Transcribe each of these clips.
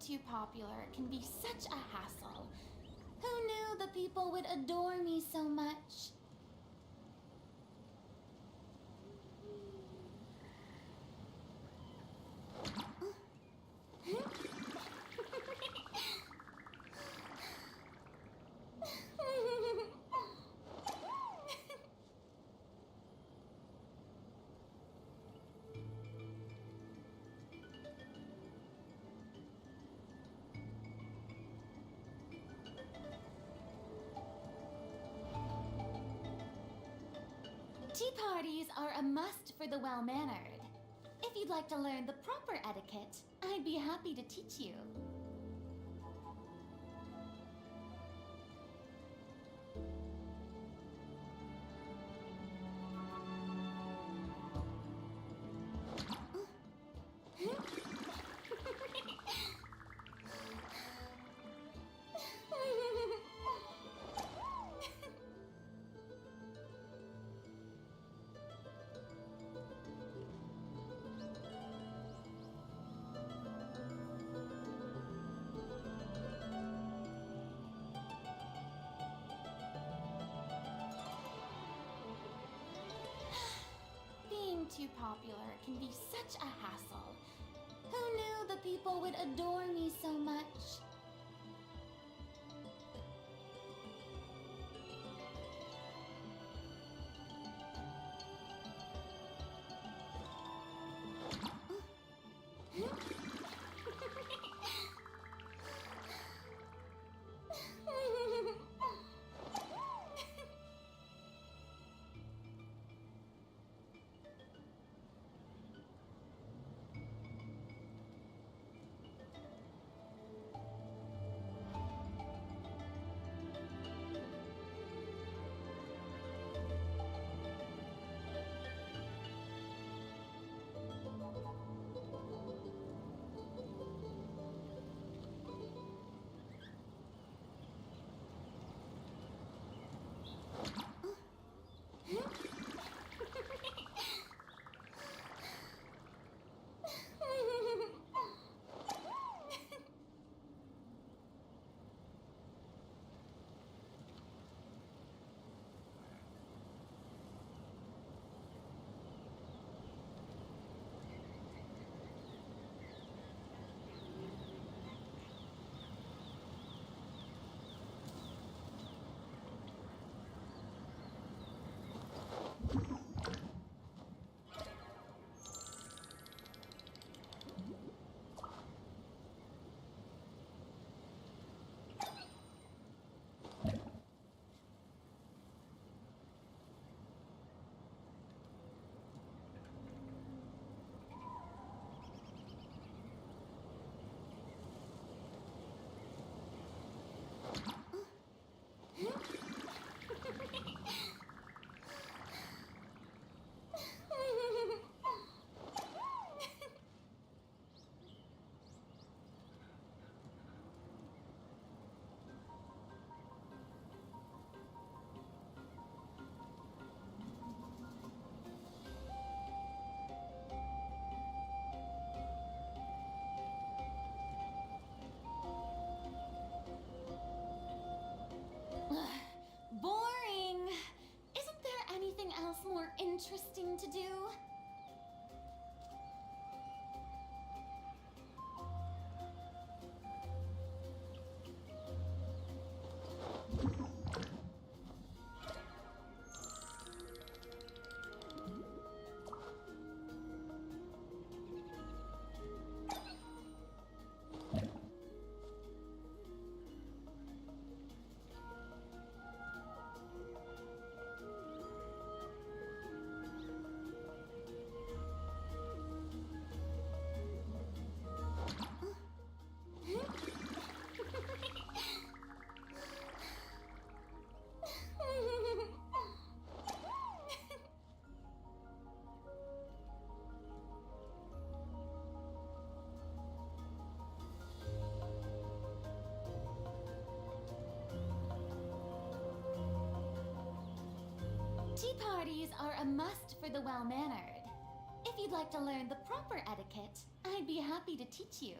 too popular can be such a hassle. Who knew the people would adore me so much? Tea parties are a must for the well-mannered. If you'd like to learn the proper etiquette, I'd be happy to teach you. Being too popular can be such a hassle. Who knew the people would adore me so much? Boring! Isn't there anything else more interesting to do? Tea parties are a must for the well-mannered. If you'd like to learn the proper etiquette, I'd be happy to teach you.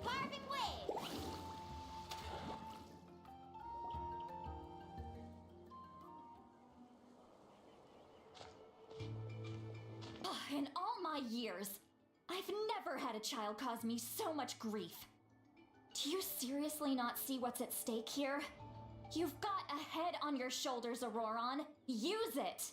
Carving wave! In all my years, I've never had a child cause me so much grief. Do you seriously not see what's at stake here? You've got a head on your shoulders, Auroron. Use it!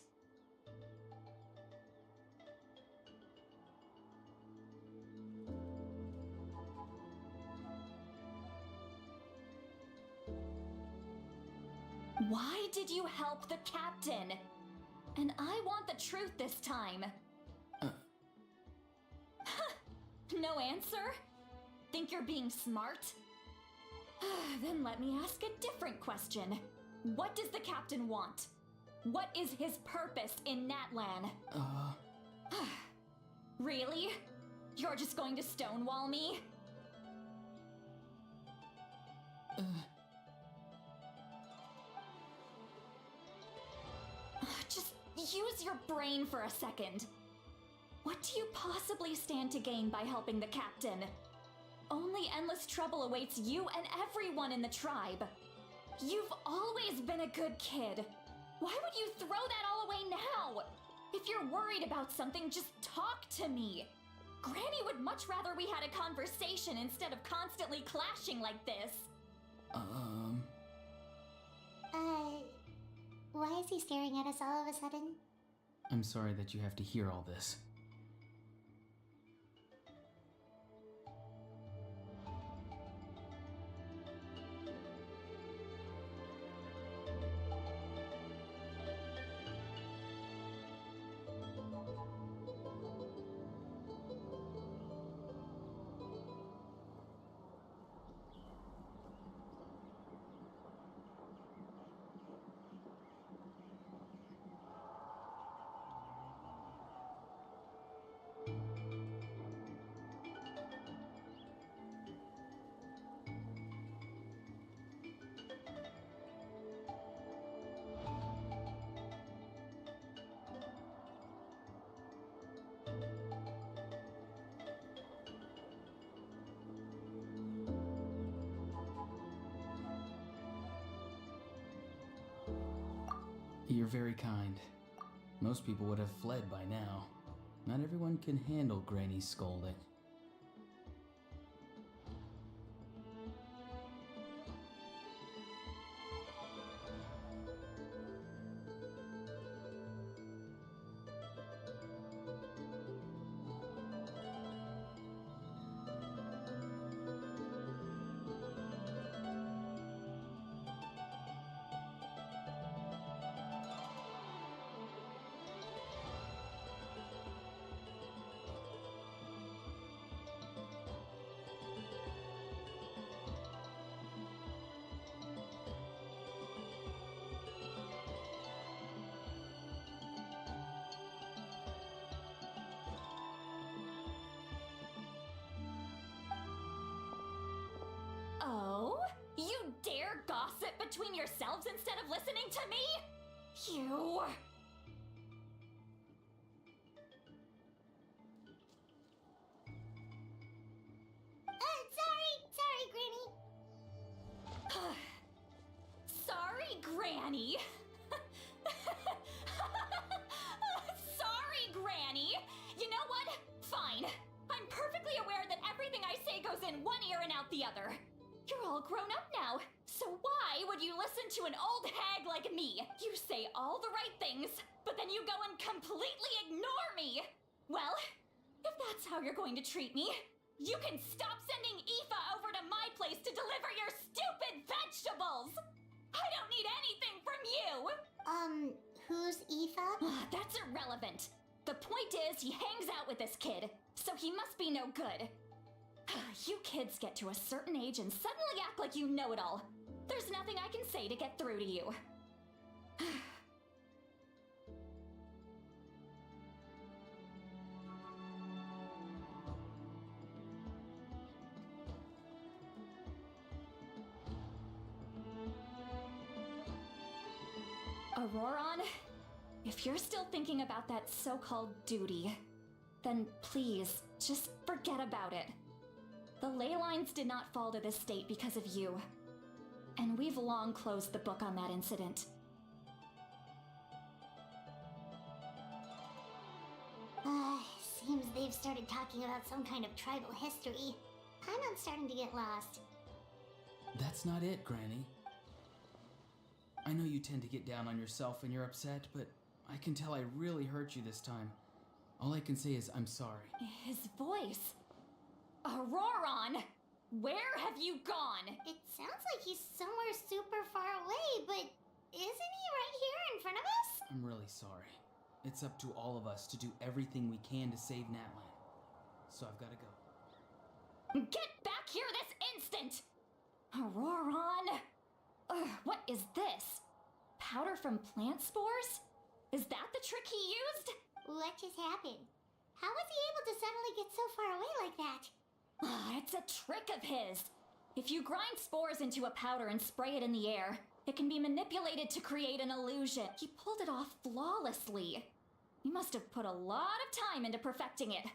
Why did you help the captain? And I want the truth this time. No answer? Think you're being smart? Then let me ask a different question. What does the captain want? What is his purpose in Natlan? Really? You're just going to stonewall me? Just use your brain for a second. What do you possibly stand to gain by helping the captain? Only endless trouble awaits you and everyone in the tribe. You've always been a good kid. Why would you throw that all away now? If you're worried about something, just talk to me. Granny would much rather we had a conversation instead of constantly clashing like this. Why is he staring at us all of a sudden? I'm sorry that you have to hear all this. You're very kind. Most people would have fled by now. Not everyone can handle Granny's scolding. Oh? You dare gossip between yourselves instead of listening to me? You... Sorry, Granny. Sorry, Granny. Sorry, Granny. You know what? Fine. I'm perfectly aware that everything I say goes in one ear and out the other. You're all grown up now, so why would you listen to an old hag like me? You say all the right things, but then you go and completely ignore me. Well, if that's how you're going to treat me, you can stop sending Aoife over to my place to deliver your stupid vegetables! I don't need anything from you! Who's Aoife? That's irrelevant. The point is, he hangs out with this kid, so he must be no good. You kids get to a certain age and suddenly act like you know it all. There's nothing I can say to get through to you. Auroron, if you're still thinking about that so-called duty, then please, just forget about it. The ley lines did not fall to this state because of you. And we've long closed the book on that incident. Seems they've started talking about some kind of tribal history. I'm starting to get lost. That's not it, Granny. I know you tend to get down on yourself when you're upset, but I can tell I really hurt you this time. All I can say is I'm sorry. His voice. Auroron! Where have you gone? It sounds like he's somewhere super far away, but isn't he right here in front of us? I'm really sorry. It's up to all of us to do everything we can to save Natlan. So I've got to go. Get back here this instant! Auroron! What is this? Powder from plant spores? Is that the trick he used? What just happened? How was he able to suddenly get so far away like that? It's a trick of his. If you grind spores into a powder and spray it in the air, it can be manipulated to create an illusion. He pulled it off flawlessly. He must have put a lot of time into perfecting it.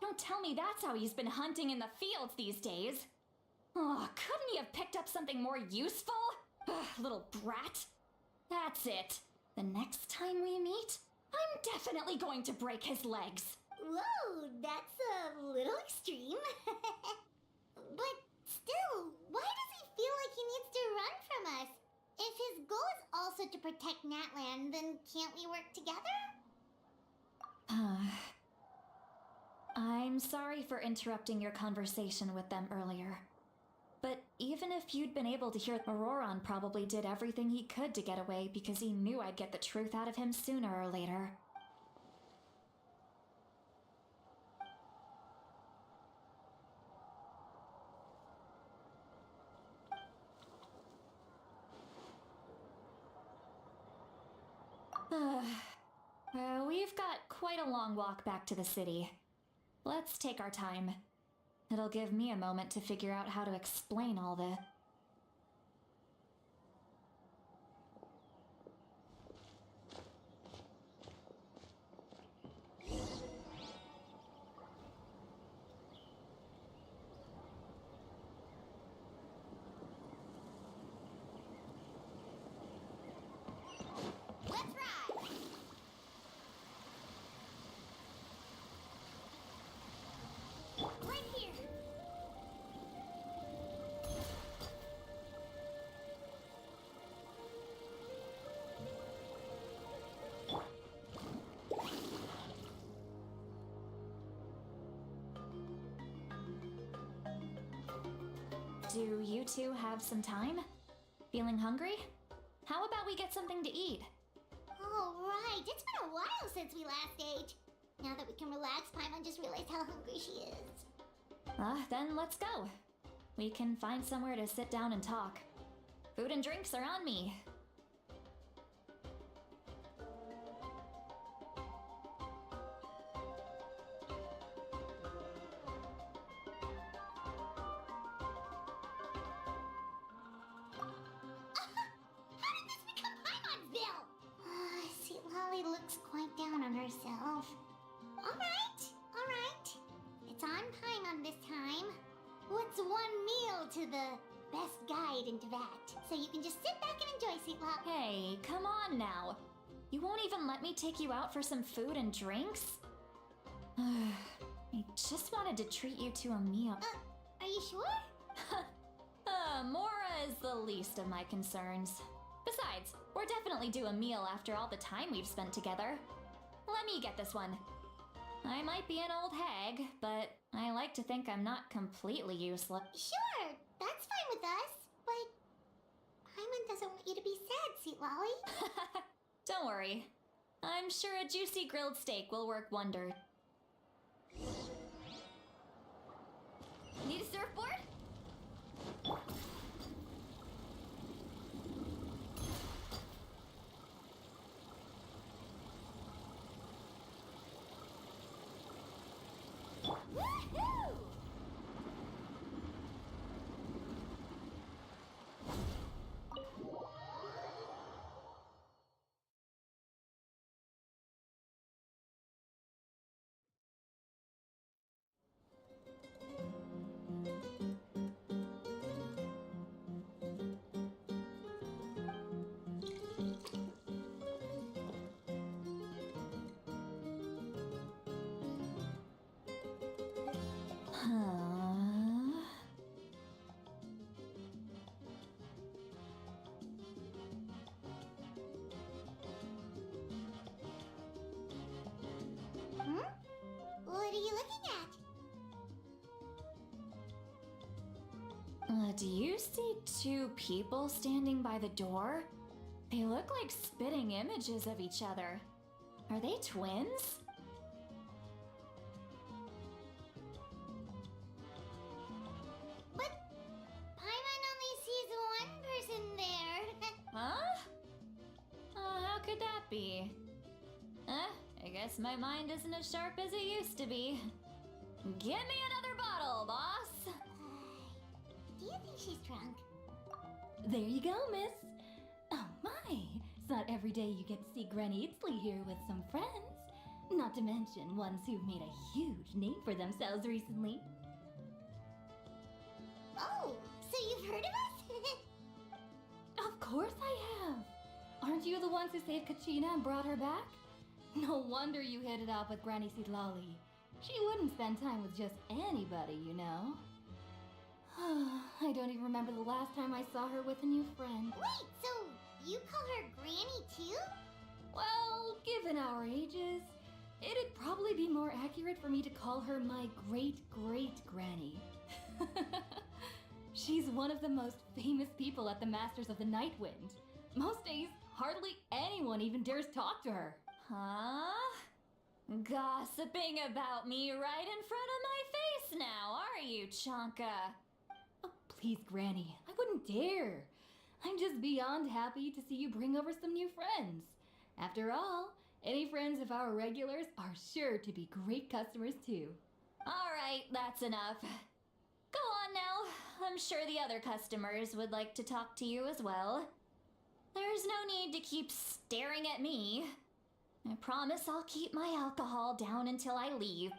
Don't tell me that's how he's been hunting in the fields these days. Oh, couldn't he have picked up something more useful? Little brat. That's it. The next time we meet, I'm definitely going to break his legs. Whoa, that's a little extreme. But still, why does he feel like he needs to run from us? If his goal is also to protect Natlan, then can't we work together? I'm sorry for interrupting your conversation with them earlier. But even if you'd been able to hear, Auroron probably did everything he could to get away because he knew I'd get the truth out of him sooner or later. We've got quite a long walk back to the city. Let's take our time. It'll give me a moment to figure out how to explain all this. Let's ride! Right here! Do you two have some time? Feeling hungry? How about we get something to eat? Oh, right. It's been a while since we last ate. Now that we can relax, Paimon just realized how hungry she is. Then let's go. We can find somewhere to sit down and talk. Food and drinks are on me. How did this become Paimon'sville? Sweet Lolly looks quite down on herself. Alright. It's on Paimon this time. What's one meal to the best guide into that? So you can just sit back and enjoy, Sweet Lolly. Hey, come on now. You won't even let me take you out for some food and drinks? I just wanted to treat you to a meal. Are you sure? Mora is the least of my concerns. Besides, we're definitely due a meal after all the time we've spent together. Let me get this one. I might be an old hag, but I like to think I'm not completely useless. Sure, that's fine with us. But Paimon doesn't want you to be sad, Sweet Lolly. Don't worry. I'm sure a juicy grilled steak will work wonders. Need a surfboard? What are you looking at? Do you see two people standing by the door? They look like spitting images of each other. Are they twins? But Paimon only sees one person there. Huh? How could that be? I guess my mind isn't as sharp as it used to be. Give me another bottle, boss! Do you think she's drunk? There you go, miss. Oh my, it's not every day you get to see Granny Itzley here with some friends. Not to mention ones who've made a huge name for themselves recently. Oh, so you've heard of us? Of course I have. Aren't you the ones who saved Kachina and brought her back? No wonder you hit it off with Granny Xilonen. She wouldn't spend time with just anybody, you know. I don't even remember the last time I saw her with a new friend. Wait, so you call her Granny too? Well, given our ages, it'd probably be more accurate for me to call her my great-great-granny. She's one of the most famous people at the Masters of the Night Wind. Most days, hardly anyone even dares talk to her. Huh? Gossiping about me right in front of my face now, are you, Chonka? Oh, please, Granny, I wouldn't dare. I'm just beyond happy to see you bring over some new friends. After all, any friends of our regulars are sure to be great customers too. All right, that's enough. Go on now. I'm sure the other customers would like to talk to you as well. There's no need to keep staring at me. I promise I'll keep my alcohol down until I leave.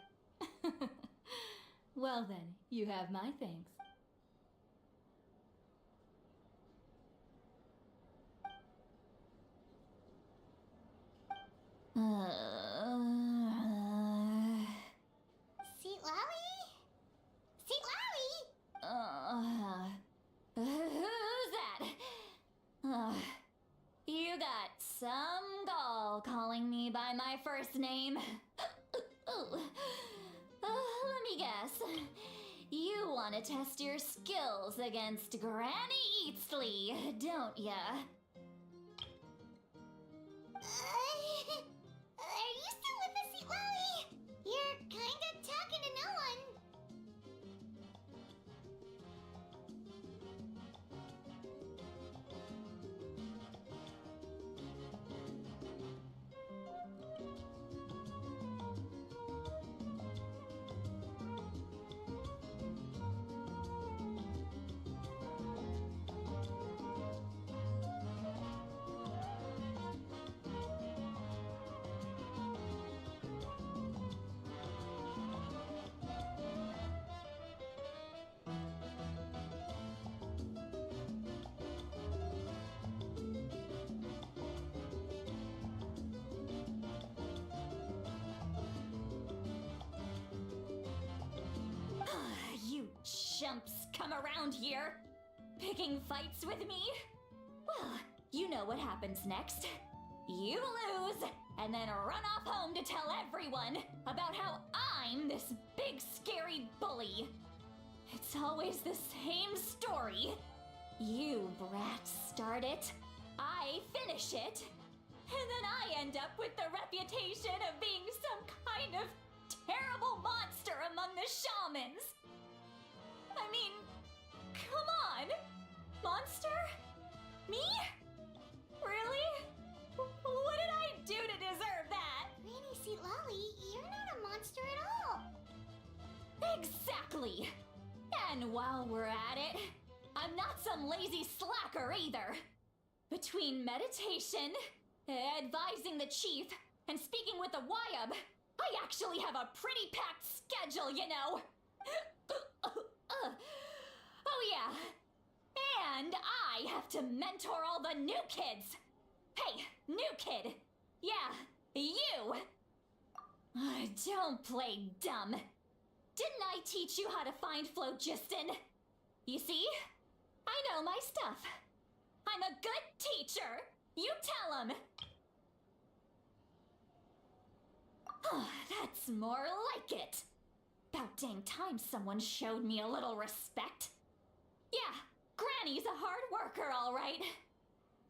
Well then, you have my thanks. Seat Lally? Seat Lally? Who's that? You got some gall calling me by my first name. Let me guess. You want to test your skills against Granny Eatsley, don't ya? Are you still with us, Seat Lally? You're kinda talking to no one. You chumps come around here, picking fights with me? Well, you know what happens next. You lose, and then run off home to tell everyone about how I'm this big scary bully. It's always the same story. You brats start it, I finish it, and then I end up with the reputation of being some kind of terrible monster among the shamans. I mean, come on! Monster? Me? Really? What did I do to deserve that? Granny Seat Lally, you're not a monster at all. Exactly! And while we're at it, I'm not some lazy slacker either. Between meditation, advising the chief, and speaking with the Wyab, I actually have a pretty packed schedule, you know. Oh yeah, and I have to mentor all the new kids. Hey, new kid, yeah, you. Don't play dumb. Didn't I teach you how to find phlogiston? You see? I know my stuff. I'm a good teacher. You tell him. That's more like it. About dang time someone showed me a little respect. Yeah, Granny's a hard worker, all right.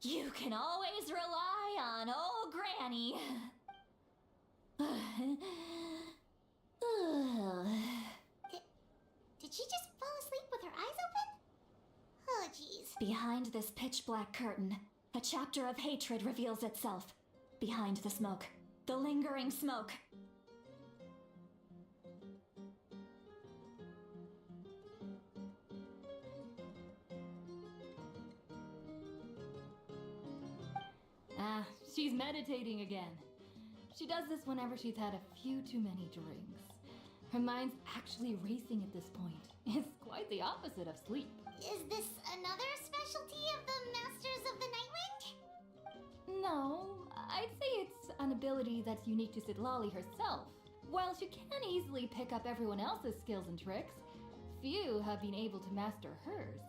You can always rely on old Granny. Did she just fall asleep with her eyes open? Oh, jeez. Behind this pitch-black curtain, a chapter of hatred reveals itself. Behind the smoke, the lingering smoke. Ah, she's meditating again. She does this whenever she's had a few too many drinks. Her mind's actually racing at this point. It's quite the opposite of sleep. Is this another specialty of the Masters of the Nightwind? No, I'd say it's an ability that's unique to Xilonen herself. While she can easily pick up everyone else's skills and tricks, few have been able to master hers.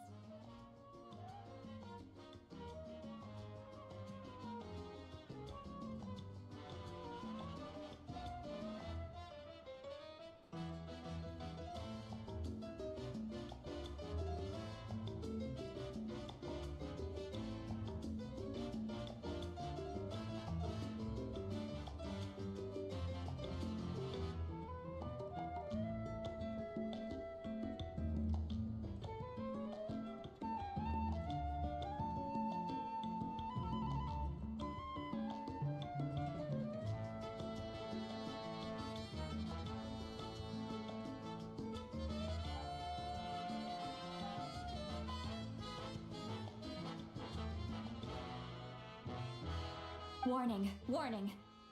Warning, warning.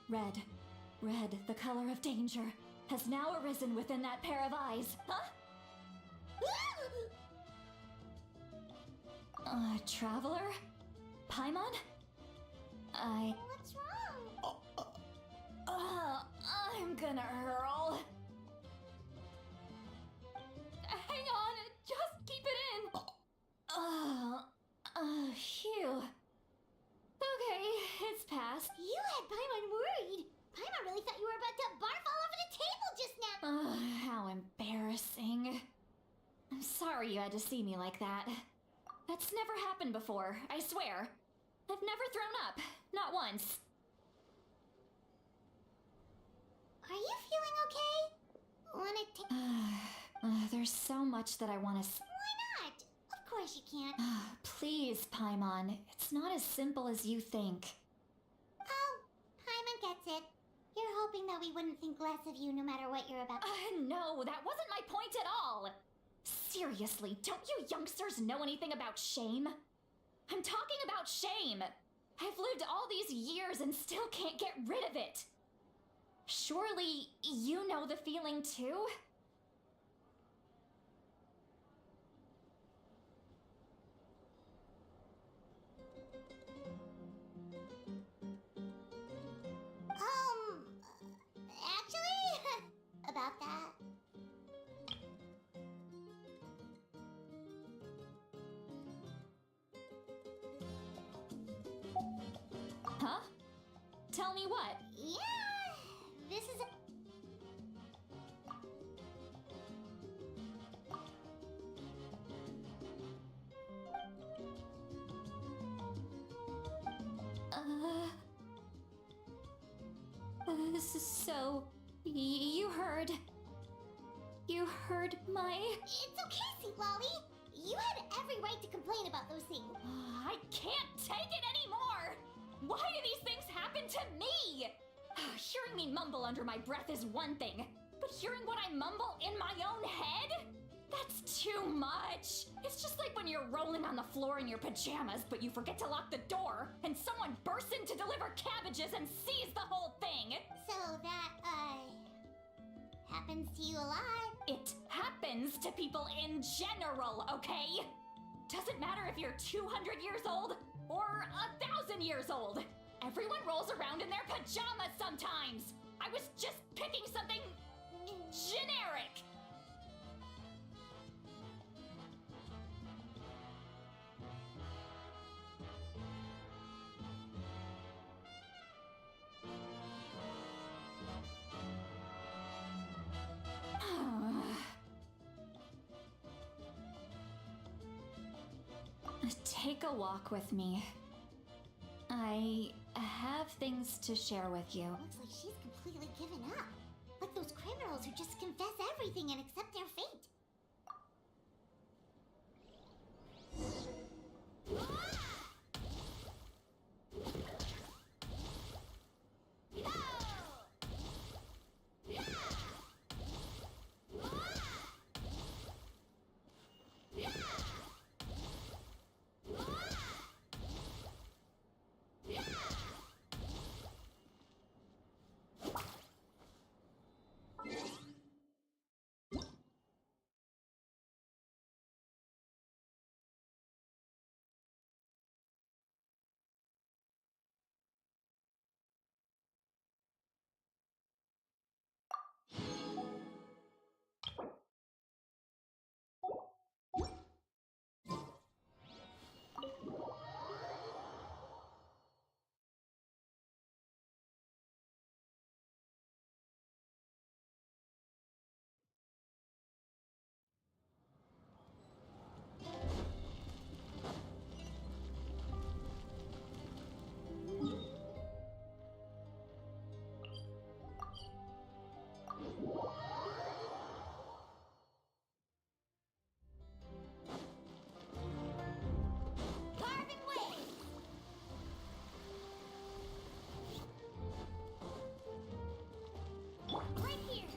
Red, the color of danger, has now arisen within that pair of eyes. Huh? Traveler? Paimon? What's wrong? I'm gonna hurl. Hang on, just keep it in. Phew. Okay, it's past. You had Paimon worried. Paimon really thought you were about to barf all over the table just now. How embarrassing. I'm sorry you had to see me like that. That's never happened before, I swear. I've never thrown up. Not once. Are you feeling okay? Wanna take... There's so much that I want to Why not? Of course you can't. Please, Paimon. It's not as simple as you think. Oh, Paimon gets it. You're hoping that we wouldn't think less of you no matter what you're about to... No, that wasn't my point at all. Seriously, don't you youngsters know anything about shame? I'm talking about shame. I've lived all these years and still can't get rid of it. Surely, you know the feeling too? Actually, about that. Huh? Tell me what? Yeah, this is... So, you heard... You heard my... It's okay, Sweet Lolly. You had every right to complain about those things. I can't take it anymore! Why do these things happen to me? Hearing me mumble under my breath is one thing, but hearing what I mumble in my own head? That's too much. It's just like when you're rolling on the floor in your pajamas, but you forget to lock the door, and someone bursts in to deliver cabbages and sees the whole thing. So that, happens to you a lot. It happens to people in general, okay? Doesn't matter if you're 200 years old or 1,000 years old. Everyone rolls around in their pajamas sometimes. I was just picking something generic. Take a walk with me. I have things to share with you. Looks like she's completely given up. Like those criminals who just confess everything and accept their fate. Carving waves! Right here!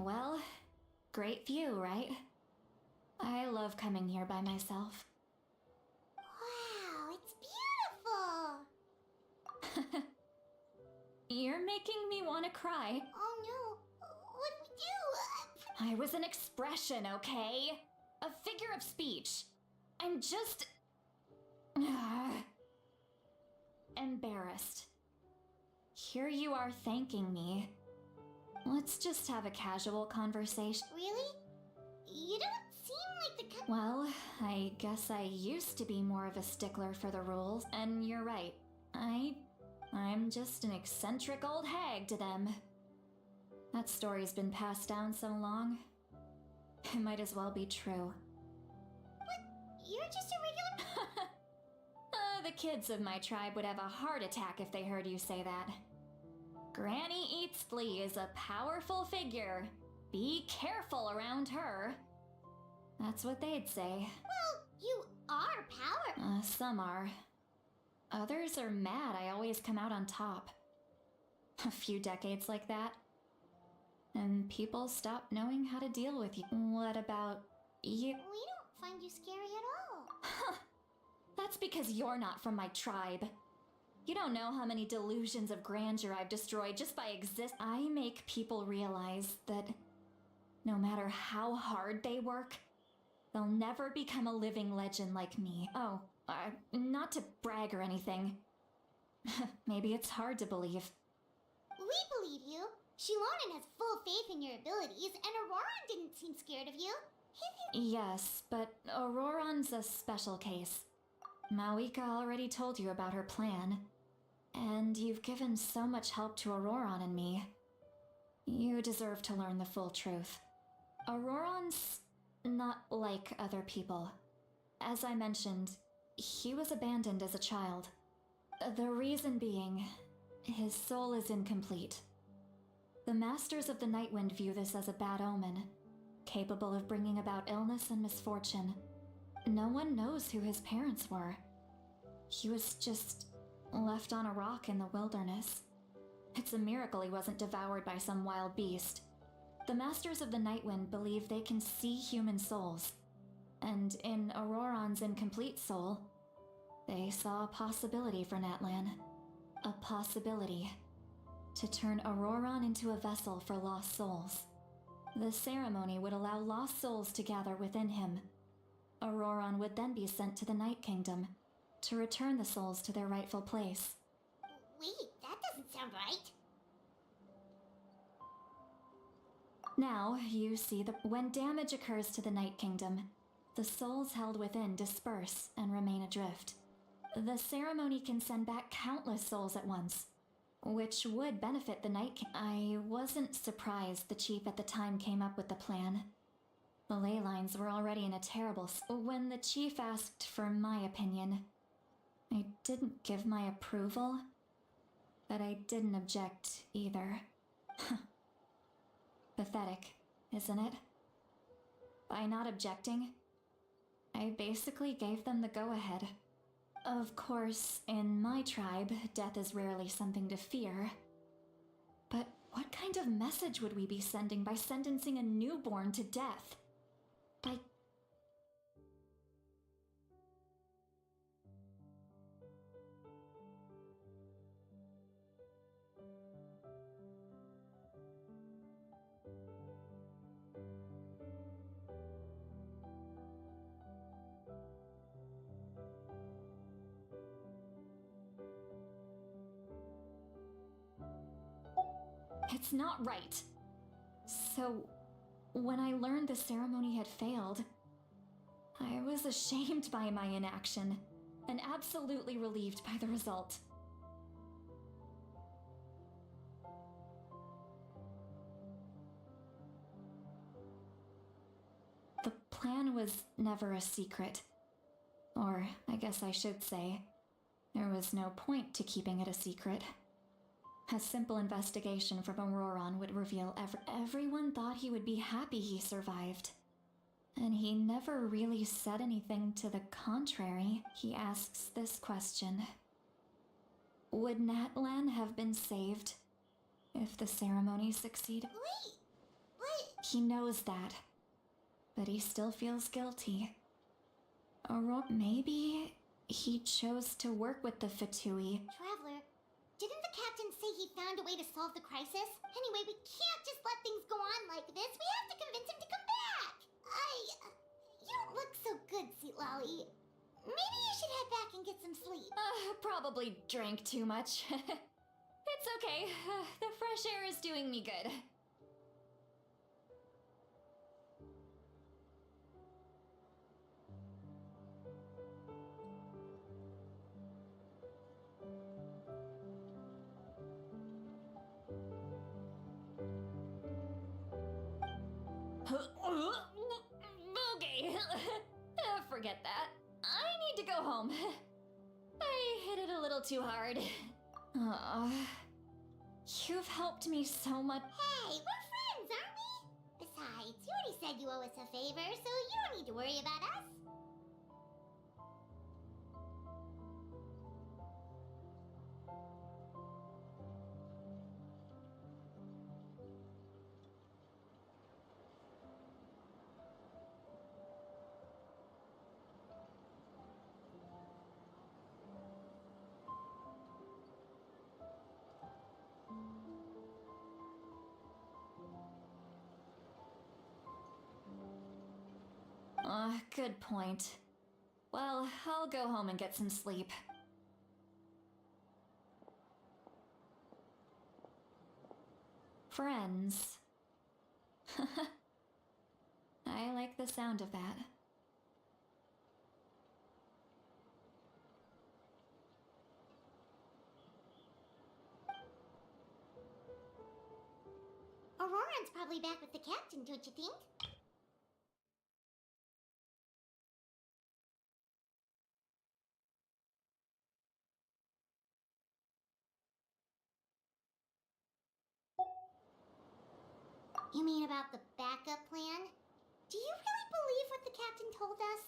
Well, great view, right? I love coming here by myself. Wow, it's beautiful! You're making me want to cry. Oh no, what do we do? I was an expression, okay? A figure of speech. I'm just... embarrassed. Here you are thanking me. Let's just have a casual conversation. Really? You don't seem like the kind. Well, I guess I used to be more of a stickler for the rules, and you're right. I'm just an eccentric old hag to them. That story's been passed down so long. It might as well be true. You're just a regular. The kids of my tribe would have a heart attack if they heard you say that. Granny Eatsley is a powerful figure. Be careful around her. That's what they'd say. Well, you are power. Some are. Others are mad I always come out on top. A few decades like that, and people stop knowing how to deal with you. What about you? We don't find you scary at all. That's because you're not from my tribe. You don't know how many delusions of grandeur I've destroyed just by I make people realize that no matter how hard they work, they'll never become a living legend like me. Oh, not to brag or anything. Maybe it's hard to believe. We believe you. Xilonen has full faith in your abilities, and Auroran didn't seem scared of you. Yes, but Auroran's a special case. Mawika already told you about her plan, and you've given so much help to Auroran and me. You deserve to learn the full truth. Auroran's not like other people. As I mentioned, he was abandoned as a child. The reason being, his soul is incomplete. The Masters of the Nightwind view this as a bad omen, capable of bringing about illness and misfortune. No one knows who his parents were. He was just left on a rock in the wilderness. It's a miracle he wasn't devoured by some wild beast. The Masters of the Nightwind believe they can see human souls, and in Auroran's incomplete soul, they saw a possibility for Natlan. A possibility to turn Auroran into a vessel for lost souls. The ceremony would allow lost souls to gather within him. Auroran would then be sent to the Night Kingdom to return the souls to their rightful place. Wait, that doesn't sound right. Now, you see that when damage occurs to the Night Kingdom, the souls held within disperse and remain adrift. The ceremony can send back countless souls at once, which would benefit the Night King. I wasn't surprised the chief at the time came up with the plan. The ley lines were already in a terrible when the chief asked for my opinion. I didn't give my approval, but I didn't object either. Pathetic, isn't it? By not objecting, I basically gave them the go-ahead. Of course, in my tribe, death is rarely something to fear. But what kind of message would we be sending by sentencing a newborn to death? By... It's not right. So, when I learned the ceremony had failed, I was ashamed by my inaction and absolutely relieved by the result. The plan was never a secret. Or, I guess I should say, there was no point to keeping it a secret. A simple investigation from Auroron would reveal everyone thought he would be happy he survived. And he never really said anything to the contrary. He asks this question. Would Natlan have been saved if the ceremony succeeded? Wait, what? He knows that, but he still feels guilty. Maybe he chose to work with the Fatui. Traveler, didn't the captain say he found a way to solve the crisis? Anyway, we can't just let things go on like this. We have to convince him to come back. You don't look so good, Xilonen. Maybe you should head back and get some sleep. Probably drank too much. It's okay. The fresh air is doing me good. Okay. Forget that. I need to go home. I hit it a little too hard. You've helped me so much. Hey, we're friends, aren't we? Besides, you already said you owe us a favor, so you don't need to worry about us. Good point. Well, I'll go home and get some sleep. Friends. I like the sound of that. Auroran's probably back with the captain, don't you think? You mean about the backup plan? Do you really believe what the captain told us?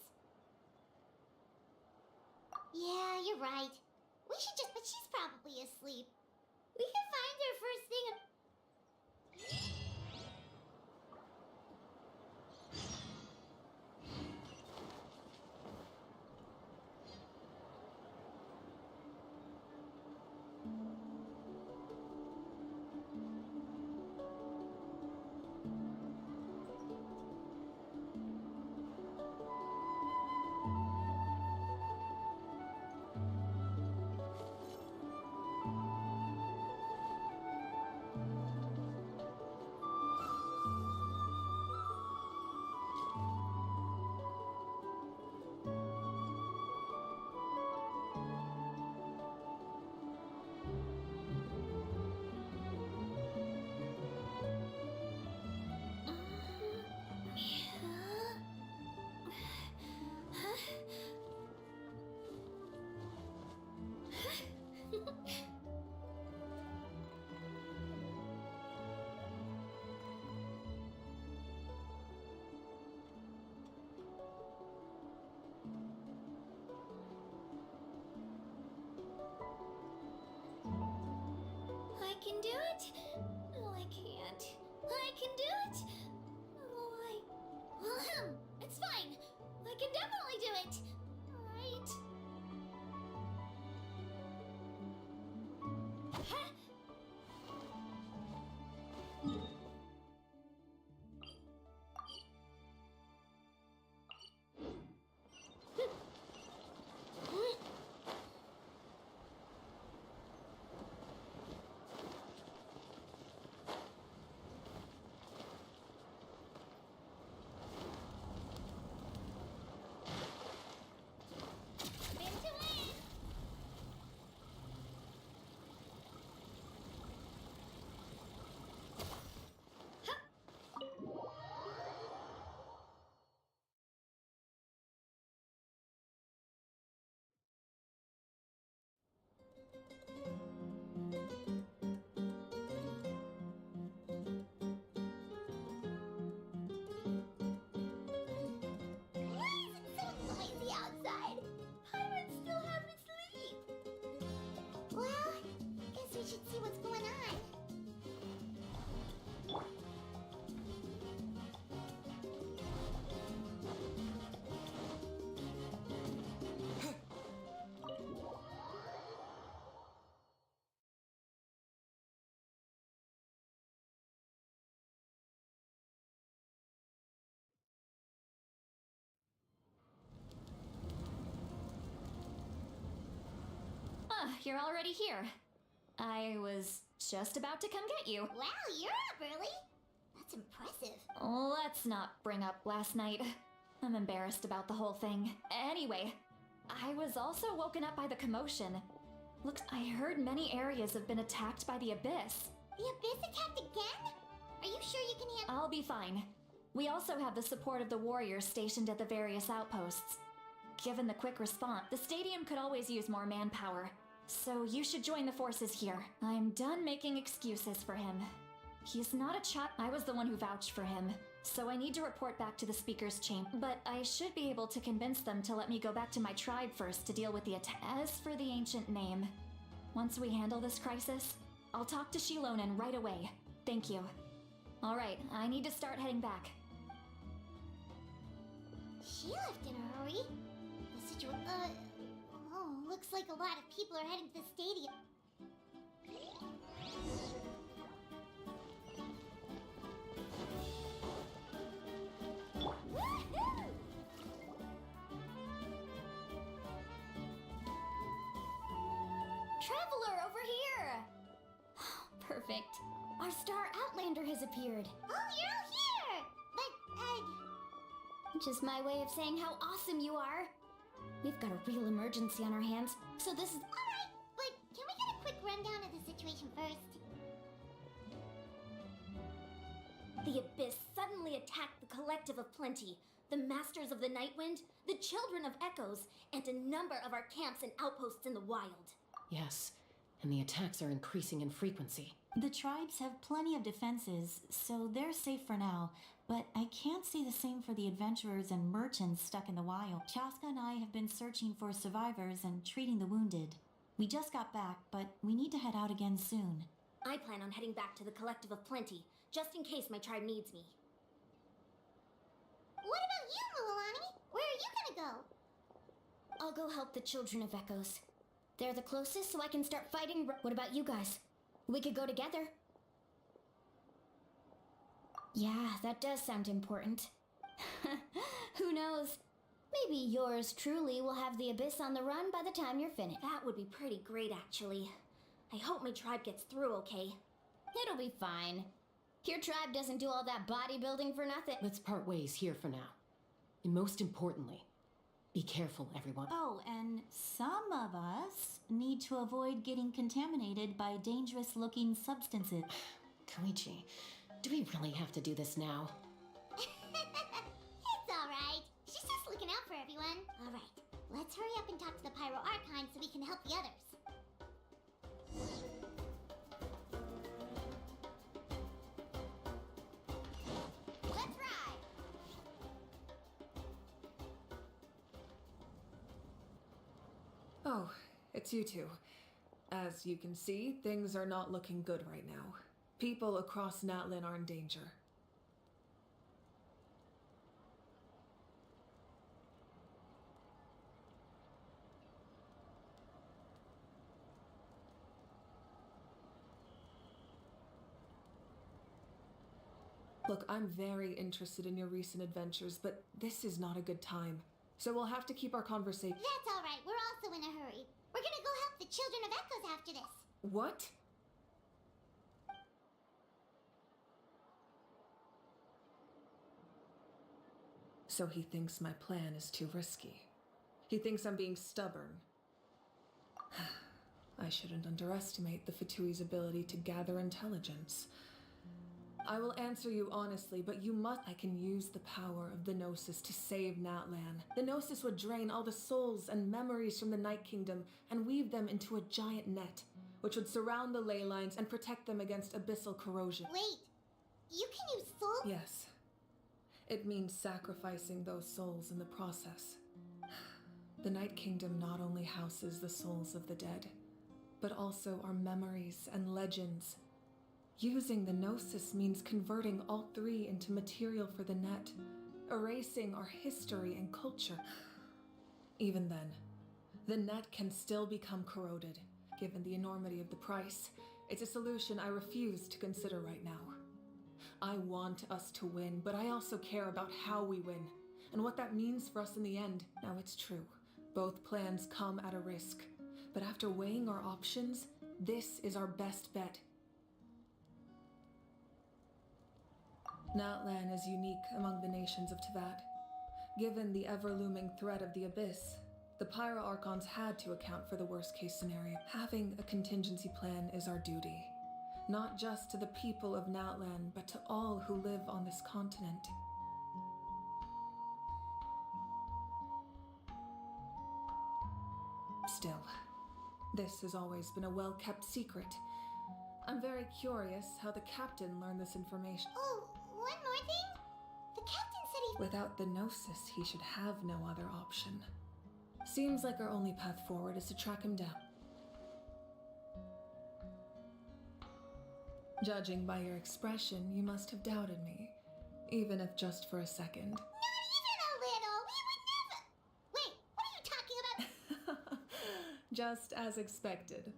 Yeah, you're right. We should just, but she's probably asleep. We can find her first thing. can do it. No, I can't. I can do it. Oh, it's fine. I can definitely do it. All right. Ha! You're already here. I was just about to come get you. Wow, you're up early. That's impressive. Let's not bring up last night. I'm embarrassed about the whole thing. Anyway, I was also woken up by the commotion. Look, I heard many areas have been attacked by the Abyss. The Abyss attacked again? Are you sure you can handle? I'll be fine. We also have the support of the warriors stationed at the various outposts. Given the quick response, the stadium could always use more manpower. So you should join the forces here. I'm done making excuses for him. He's not a child. I was the one who vouched for him. So I need to report back to the speaker's chamber. But I should be able to convince them to let me go back to my tribe first to deal with the attack. As for the ancient name, once we handle this crisis, I'll talk to Xilonen right away. Thank you. Alright, I need to start heading back. She left in a hurry. The situation. Oh, looks like a lot of people are heading to the stadium. Woohoo! Traveler, over here! Perfect. Our star Outlander has appeared. Oh, you're all here! But, Just my way of saying how awesome you are. We've got a real emergency on our hands, so this is... alright, but can we get a quick rundown of the situation first? The Abyss suddenly attacked the Collective of Plenty, the Masters of the Nightwind, the Children of Echoes, and a number of our camps and outposts in the wild. Yes, and the attacks are increasing in frequency. The tribes have plenty of defenses, so they're safe for now, but I can't say the same for the adventurers and merchants stuck in the wild. Chaska and I have been searching for survivors and treating the wounded. We just got back, but we need to head out again soon. I plan on heading back to the Collective of Plenty, just in case my tribe needs me. What about you, Mulani? Where are you gonna go? I'll go help the Children of Echoes. They're the closest, so I can start fighting. What about you guys? We could go together. Yeah, that does sound important. Who knows? Maybe yours truly will have the Abyss on the run by the time you're finished. That would be pretty great, actually. I hope my tribe gets through okay. It'll be fine. Your tribe doesn't do all that bodybuilding for nothing. Let's part ways here for now. And most importantly, be careful, everyone. Oh, and some of us need to avoid getting contaminated by dangerous-looking substances. Koichi, do we really have to do this now? It's alright. She's just looking out for everyone. Alright, let's hurry up and talk to the Pyro Archon so we can help the others. Let's ride! Oh, it's you two. As you can see, things are not looking good right now. People across Natlin are in danger. Look, I'm very interested in your recent adventures, but this is not a good time. So we'll have to keep our conversation. That's all right. We're also in a hurry. We're gonna go help the Children of Echoes after this. What? So he thinks my plan is too risky. He thinks I'm being stubborn. I shouldn't underestimate the Fatui's ability to gather intelligence. I will answer you honestly, but you must— I can use the power of the Gnosis to save Natlan. The Gnosis would drain all the souls and memories from the Night Kingdom and weave them into a giant net, which would surround the ley lines and protect them against abyssal corrosion. Wait, you can use souls? Yes. It means sacrificing those souls in the process. The Night Kingdom not only houses the souls of the dead, but also our memories and legends. Using the Gnosis means converting all three into material for the net, erasing our history and culture. Even then, the net can still become corroded. Given the enormity of the price, it's a solution I refuse to consider right now. I want us to win, but I also care about how we win, and what that means for us in the end. Now, it's true, both plans come at a risk, but after weighing our options, this is our best bet. Natlan is unique among the nations of Teyvat. Given the ever-looming threat of the Abyss, the Pyro Archons had to account for the worst-case scenario. Having a contingency plan is our duty, not just to the people of Natlan, but to all who live on this continent. Still, this has always been a well-kept secret. I'm very curious how the captain learned this information. Oh, one more thing? The captain said he... Without the Gnosis, he should have no other option. Seems like our only path forward is to track him down. Judging by your expression, you must have doubted me, even if just for a second. Not even a little! We would never... Wait, what are you talking about? Just as expected.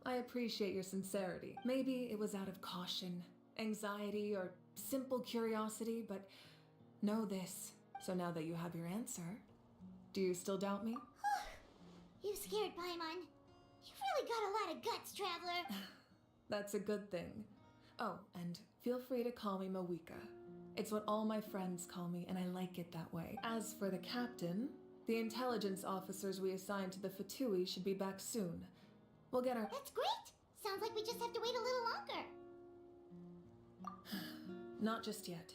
I appreciate your sincerity. Maybe it was out of caution, anxiety, or simple curiosity, but know this. So now that you have your answer, do you still doubt me? You scared Paimon. You've really got a lot of guts, Traveler. That's a good thing. Oh, and feel free to call me Mawika. It's what all my friends call me, and I like it that way. As for the captain, the intelligence officers we assigned to the Fatui should be back soon. We'll get our— That's great! Sounds like we just have to wait a little longer. Not just yet.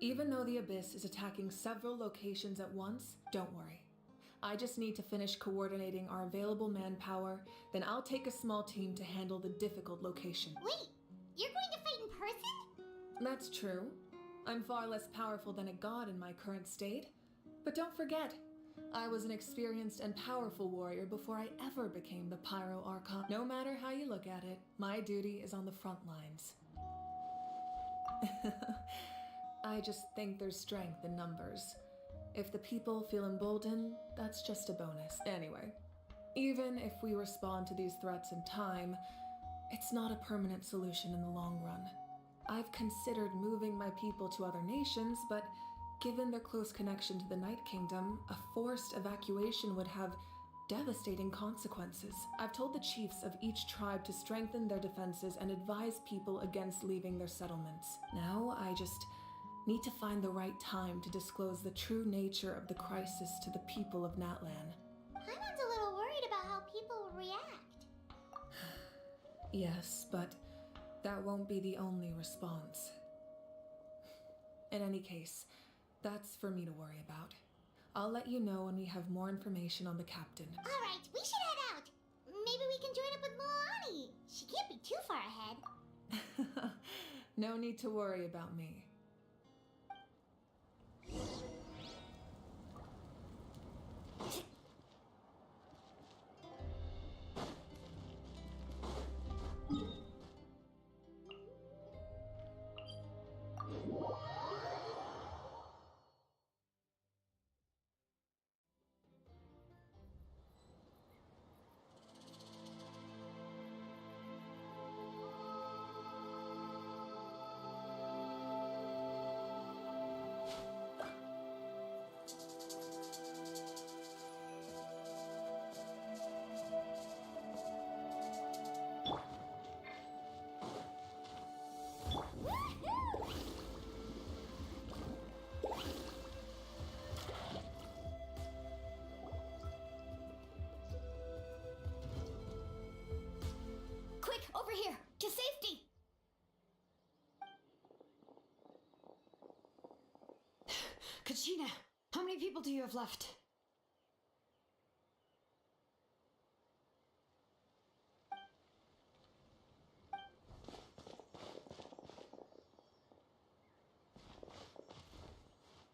Even though the Abyss is attacking several locations at once, don't worry. I just need to finish coordinating our available manpower, then I'll take a small team to handle the difficult location. Wait, you're going to fight in person? That's true. I'm far less powerful than a god in my current state. But don't forget, I was an experienced and powerful warrior before I ever became the Pyro Archon. No matter how you look at it, my duty is on the front lines. I just think there's strength in numbers. If the people feel emboldened, that's just a bonus. Anyway, even if we respond to these threats in time, it's not a permanent solution in the long run. I've considered moving my people to other nations, but given their close connection to the Night Kingdom, a forced evacuation would have devastating consequences. I've told the chiefs of each tribe to strengthen their defenses and advise people against leaving their settlements. Now I just need to find the right time to disclose the true nature of the crisis to the people of Natlan. Paimon's a little worried about how people will react. Yes, but that won't be the only response. In any case, that's for me to worry about. I'll let you know when we have more information on the captain. Alright, we should head out. Maybe we can join up with Moani. She can't be too far ahead. No need to worry about me. Kachina, how many people do you have left?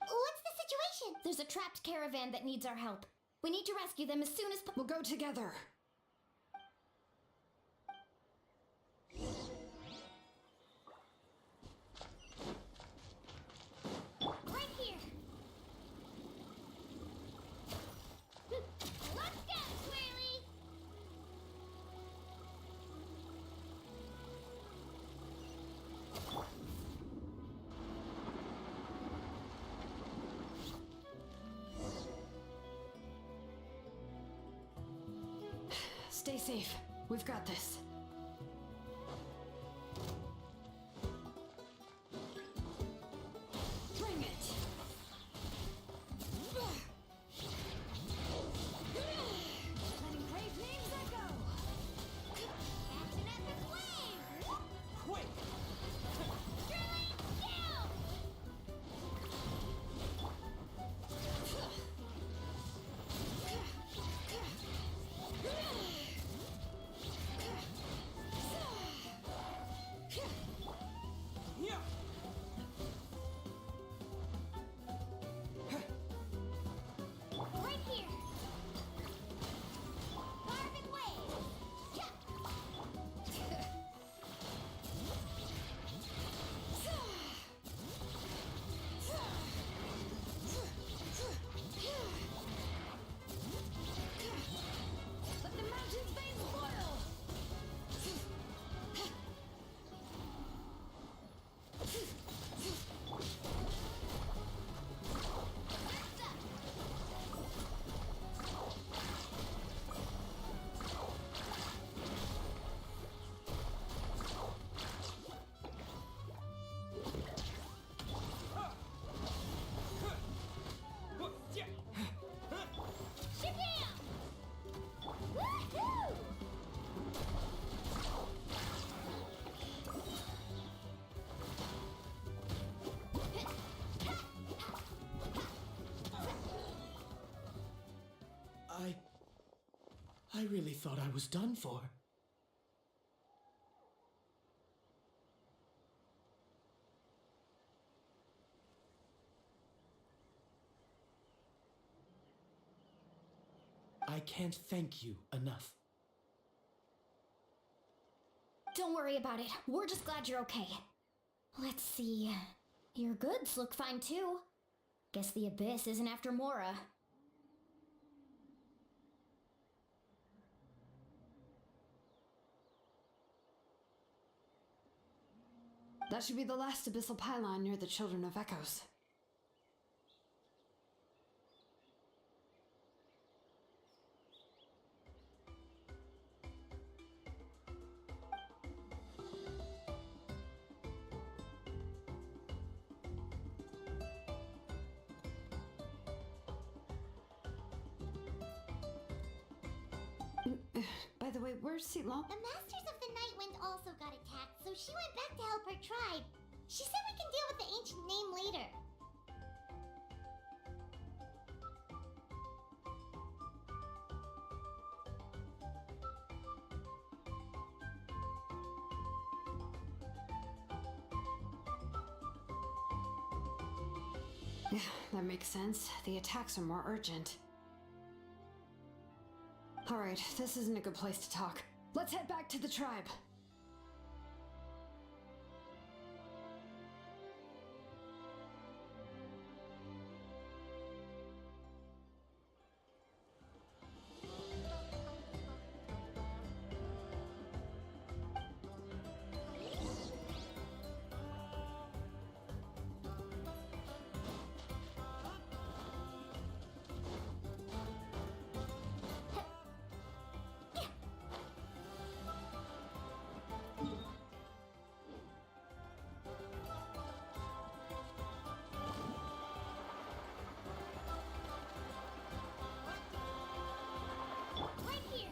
What's the situation? There's a trapped caravan that needs our help. We need to rescue them as soon as We'll go together. Right here. Let's go, Swirly! Stay safe. We've got this. Bring it! Letting brave names echo! Catching up the flame! Quick! Swirly, down! Yeah! Right here! Carving wave! Let the mountain's veins boil! Shabam! Woohoo! I really thought I was done for. I can't thank you enough. Don't worry about it. We're just glad you're okay. Let's see. Your goods look fine too. Guess the Abyss isn't after Mora. That should be the last abyssal pylon near the Children of Echoes. By the way, where's Xilonen? The Masters of the Night Wind also got attacked, so she went back to help her tribe. She said we can deal with the ancient name later. Yeah, that makes sense. The attacks are more urgent. Alright, this isn't a good place to talk. Let's head back to the tribe. Right here!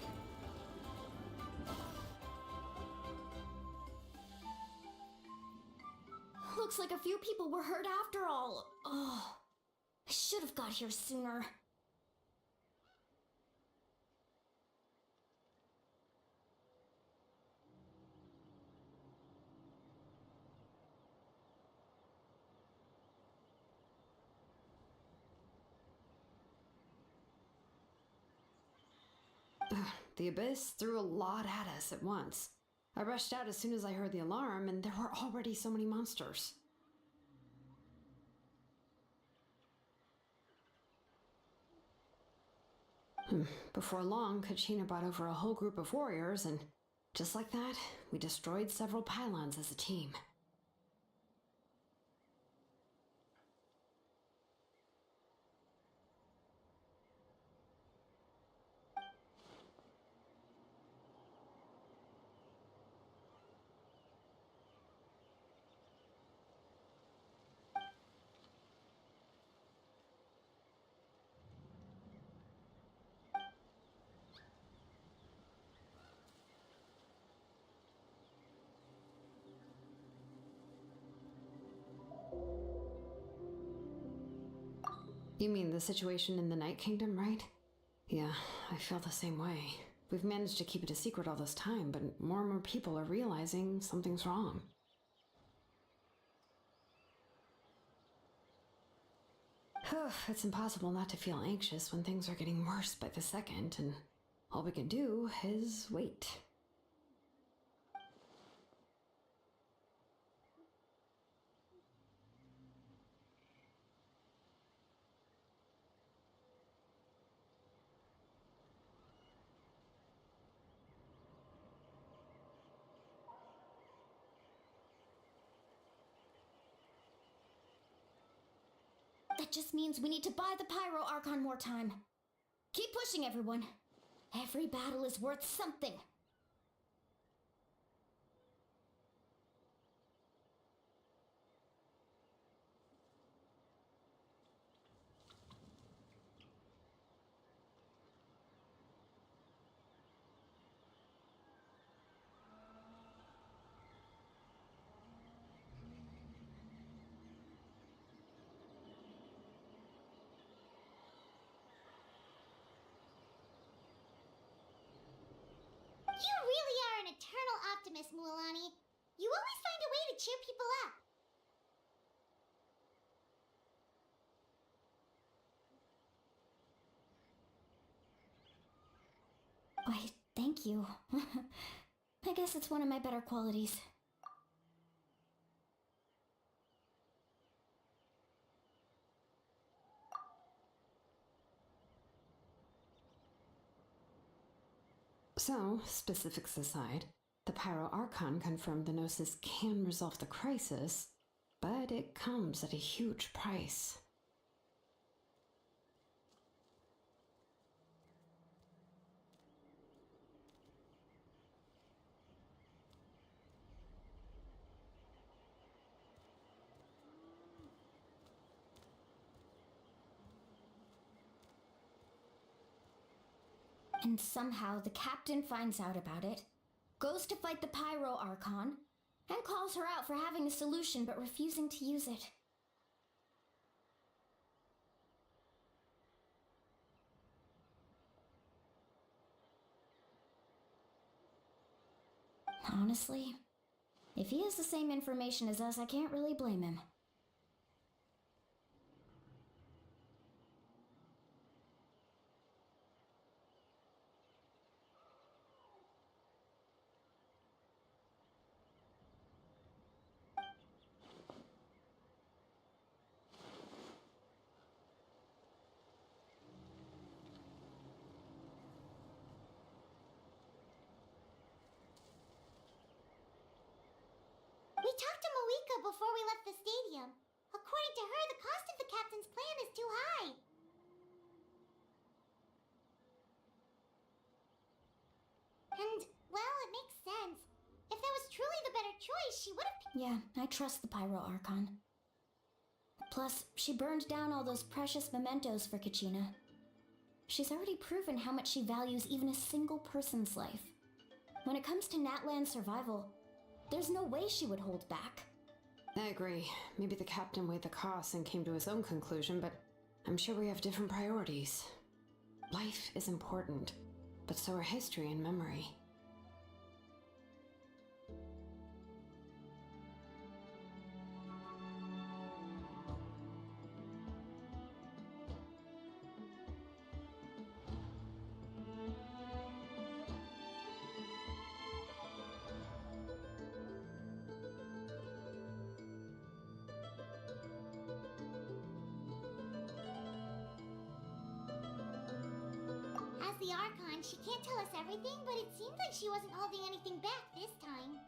Looks like a few people were hurt after all. Oh. I should have got here sooner. The Abyss threw a lot at us at once. I rushed out as soon as I heard the alarm, and there were already so many monsters. Before long, Kachina brought over a whole group of warriors, and just like that, we destroyed several pylons as a team. You mean the situation in the Night Kingdom, right? Yeah, I feel the same way. We've managed to keep it a secret all this time, but more and more people are realizing something's wrong. It's impossible not to feel anxious when things are getting worse by the second, and all we can do is wait. That just means we need to buy the Pyro Archon more time. Keep pushing, everyone. Every battle is worth something. You really are an eternal optimist, Mualani. You always find a way to cheer people up. Why, thank you. I guess it's one of my better qualities. So, specifics aside, the Pyro Archon confirmed the Gnosis can resolve the crisis, but it comes at a huge price. And somehow the captain finds out about it, goes to fight the Pyro Archon, and calls her out for having a solution but refusing to use it. Honestly, if he has the same information as us, I can't really blame him. We talked to Moika before we left the stadium. According to her, the cost of the captain's plan is too high. And, well, it makes sense. If that was truly the better choice, she would have... Yeah, I trust the Pyro Archon. Plus, she burned down all those precious mementos for Kachina. She's already proven how much she values even a single person's life. When it comes to Natlan's survival, there's no way she would hold back. I agree. Maybe the captain weighed the costs and came to his own conclusion, but I'm sure we have different priorities. Life is important, but so are history and memory. As the Archon, she can't tell us everything, but it seems like she wasn't holding anything back this time.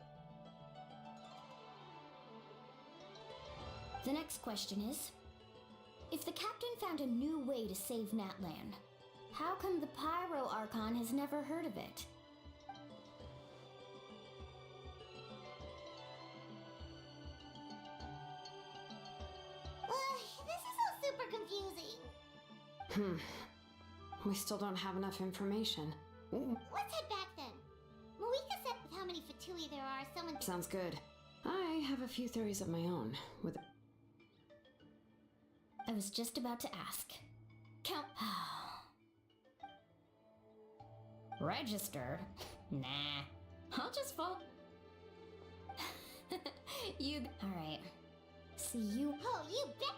The next question is, if the captain found a new way to save Natlan, how come the Pyro Archon has never heard of it? This is all super confusing. We still don't have enough information. Let's head back then. Marika said with how many Fatui there are, someone... Sounds good. I have a few theories of my own, with... I was just about to ask. Count... Registered? Nah. I'll just fall... You... Alright. See you... Oh, you bet!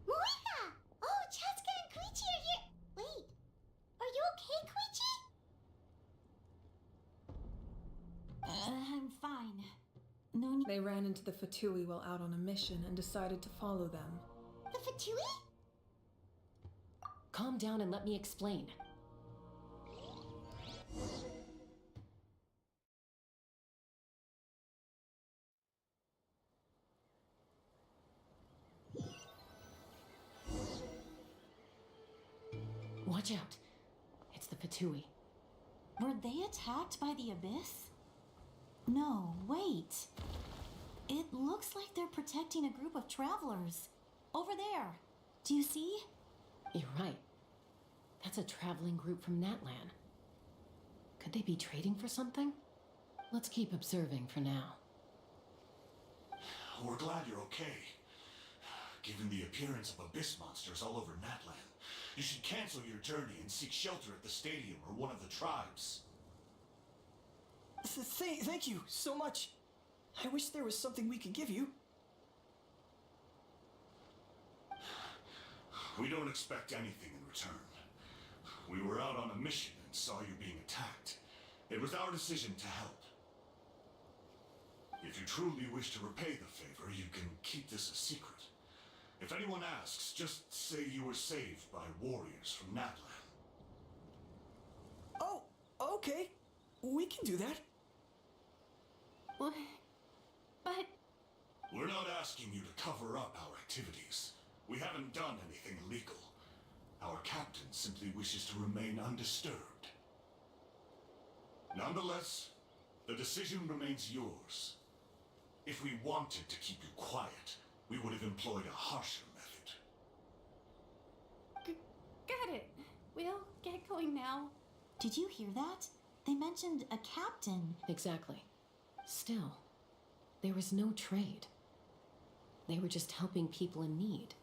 Marika! Oh, Chaska and Koichi are here! Wait, are you okay, Koichi? I'm fine. No need. They ran into the Fatui while out on a mission and decided to follow them. The Fatui? Calm down and let me explain. Watch out. It's the Fatui. Were they attacked by the Abyss? No, wait. It looks like they're protecting a group of travelers. Over there. Do you see? You're right. That's a traveling group from Natlan. Could they be trading for something? Let's keep observing for now. We're glad you're okay. Given the appearance of abyss monsters all over Natlan, you should cancel your journey and seek shelter at the stadium or one of the tribes. Thank you so much. I wish there was something we could give you. We don't expect anything in return. We were out on a mission and saw you being attacked. It was our decision to help. If you truly wish to repay the favor, you can keep this a secret. If anyone asks, just say you were saved by warriors from Natlan. Oh, okay. We can do that. What? But... We're not asking you to cover up our activities. We haven't done anything illegal. Our captain simply wishes to remain undisturbed. Nonetheless, the decision remains yours. If we wanted to keep you quiet, we would have employed a harsher method. Got it. We'll get going now. Did you hear that? They mentioned a captain. Exactly. Still, there was no trade. They were just helping people in need.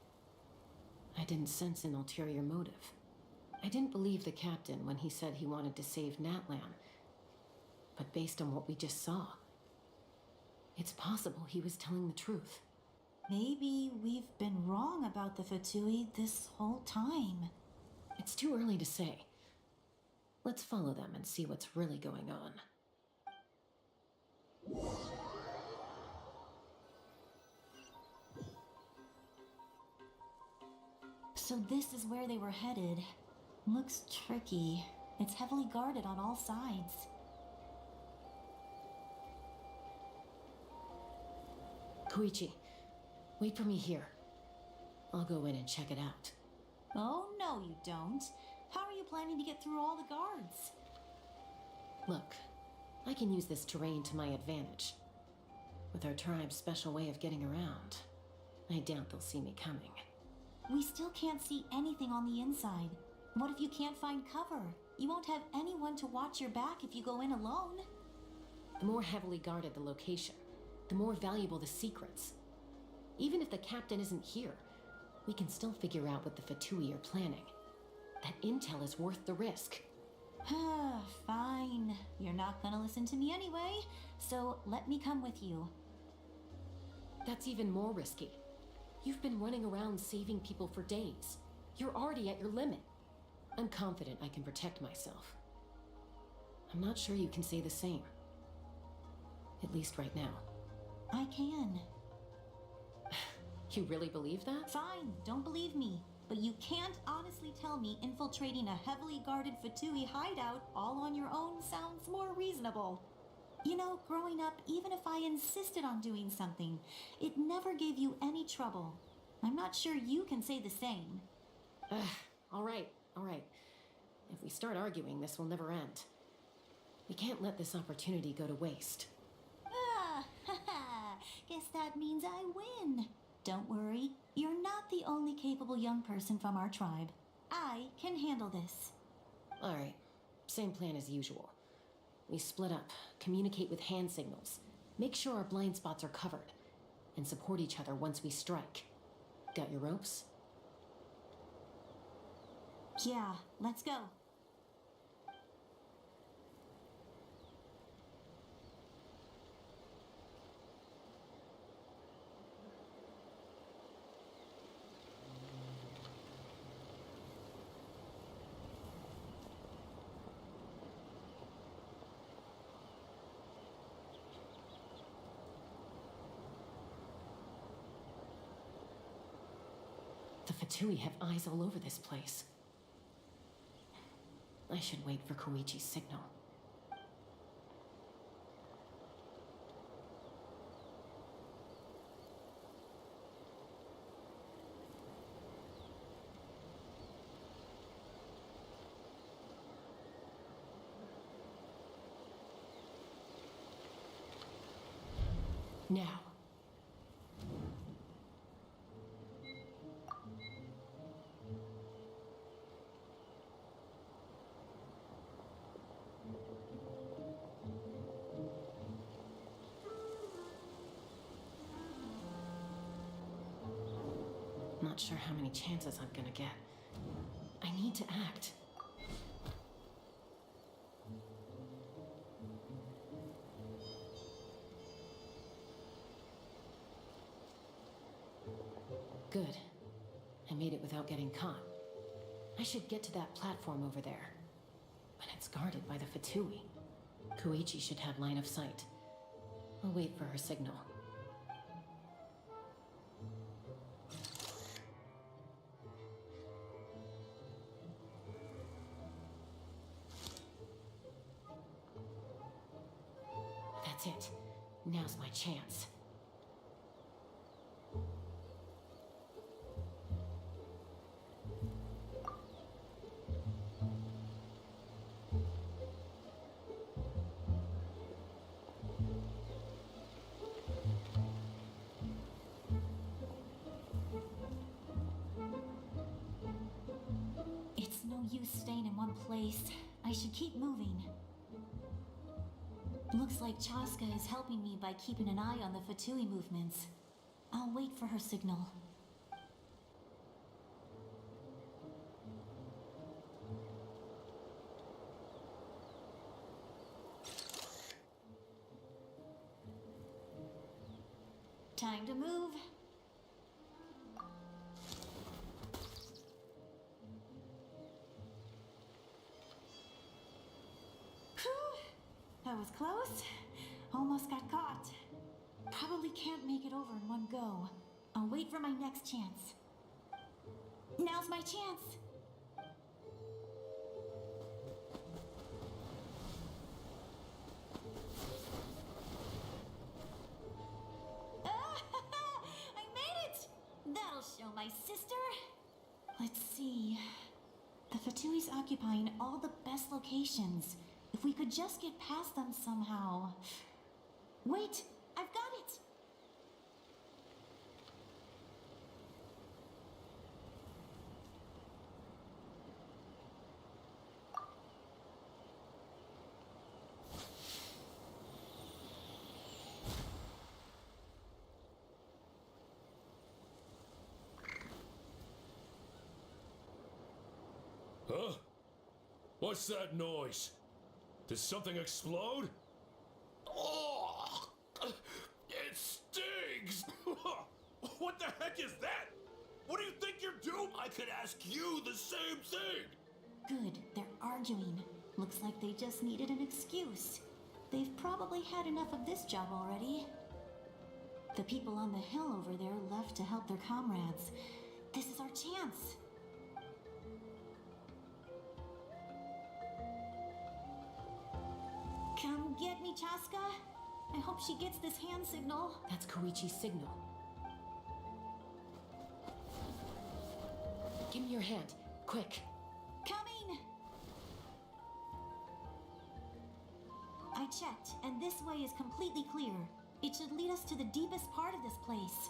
I didn't sense an ulterior motive. I didn't believe the captain when he said he wanted to save Natlan. But based on what we just saw, it's possible he was telling the truth. Maybe we've been wrong about the Fatui this whole time. It's too early to say. Let's follow them and see what's really going on. So this is where they were headed. Looks tricky. It's heavily guarded on all sides. Koichi, Wait for me here. I'll go in and check it out. Oh, no, you don't. How are you planning to get through all the guards? Look, I can use this terrain to my advantage. With our tribe's special way of getting around, I doubt they'll see me coming. We still can't see anything on the inside. What if you can't find cover? You won't have anyone to watch your back if you go in alone. The more heavily guarded the location, the more valuable the secrets. Even if the captain isn't here, we can still figure out what the Fatui are planning. That intel is worth the risk. Fine. You're not gonna listen to me anyway, so let me come with you. That's even more risky. You've been running around saving people for days. You're already at your limit. I'm confident I can protect myself. I'm not sure you can say the same. At least right now. I can. You really believe that? Fine, don't believe me. But you can't honestly tell me infiltrating a heavily guarded Fatui hideout all on your own sounds more reasonable. You know, growing up, even if I insisted on doing something, it never gave you any trouble. I'm not sure you can say the same. All right. If we start arguing, this will never end. We can't let this opportunity go to waste. Guess that means I win. Don't worry, you're not the only capable young person from our tribe. I can handle this. All right, same plan as usual. We split up, communicate with hand signals, make sure our blind spots are covered, and support each other once we strike. Got your ropes? Yeah, let's go. The Fatui have eyes all over this place. I should wait for Koichi's signal. Now. Not sure how many chances I'm gonna get. I need to act. Good. I made it without getting caught. I should get to that platform over there. But it's guarded by the Fatui. Koichi should have line of sight. I'll wait for her signal. That's it. Now's my chance. It's no use staying in one place. I should keep moving. Looks like Chaska is helping me by keeping an eye on the Fatui movements. I'll wait for her signal. Time to move. That was close. Almost got caught. Probably can't make it over in one go. I'll wait for my next chance. Now's my chance. I made it! my sister? Let's see. The Fatui's occupying all the best locations. If we could just get past them somehow. Wait, I've got it! Huh? What's that noise? Did something explode? Oh! It stings! What the heck is that? What do you think you're doing? I could ask you the same thing! Good, they're arguing. Looks like they just needed an excuse. They've probably had enough of this job already. The people on the hill over there left to help their comrades. This is our chance. Come get me, Chaska. I hope she gets this hand signal. That's Koichi's signal. Give me your hand, quick. Coming! I checked, and this way is completely clear. It should lead us to the deepest part of this place.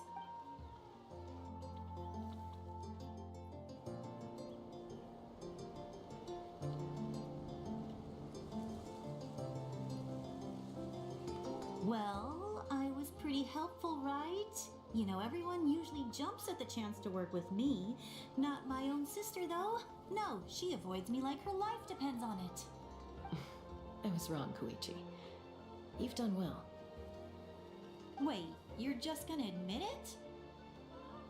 Well, I was pretty helpful, right? You know, everyone usually jumps at the chance to work with me. Not my own sister, though. No, she avoids me like her life depends on it. I was wrong, Koichi. You've done well. Wait, you're just gonna admit it?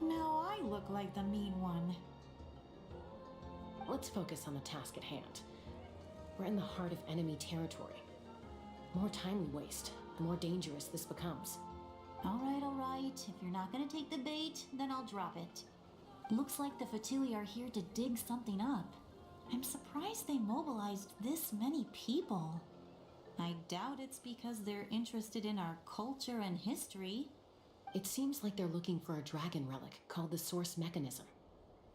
Now I look like the mean one. Let's focus on the task at hand. We're in the heart of enemy territory. The more time we waste, the more dangerous this becomes. All right. If you're not gonna take the bait, then I'll drop it. Looks like the Fatui are here to dig something up. I'm surprised they mobilized this many people. I doubt it's because they're interested in our culture and history. It seems like they're looking for a dragon relic called the Source Mechanism.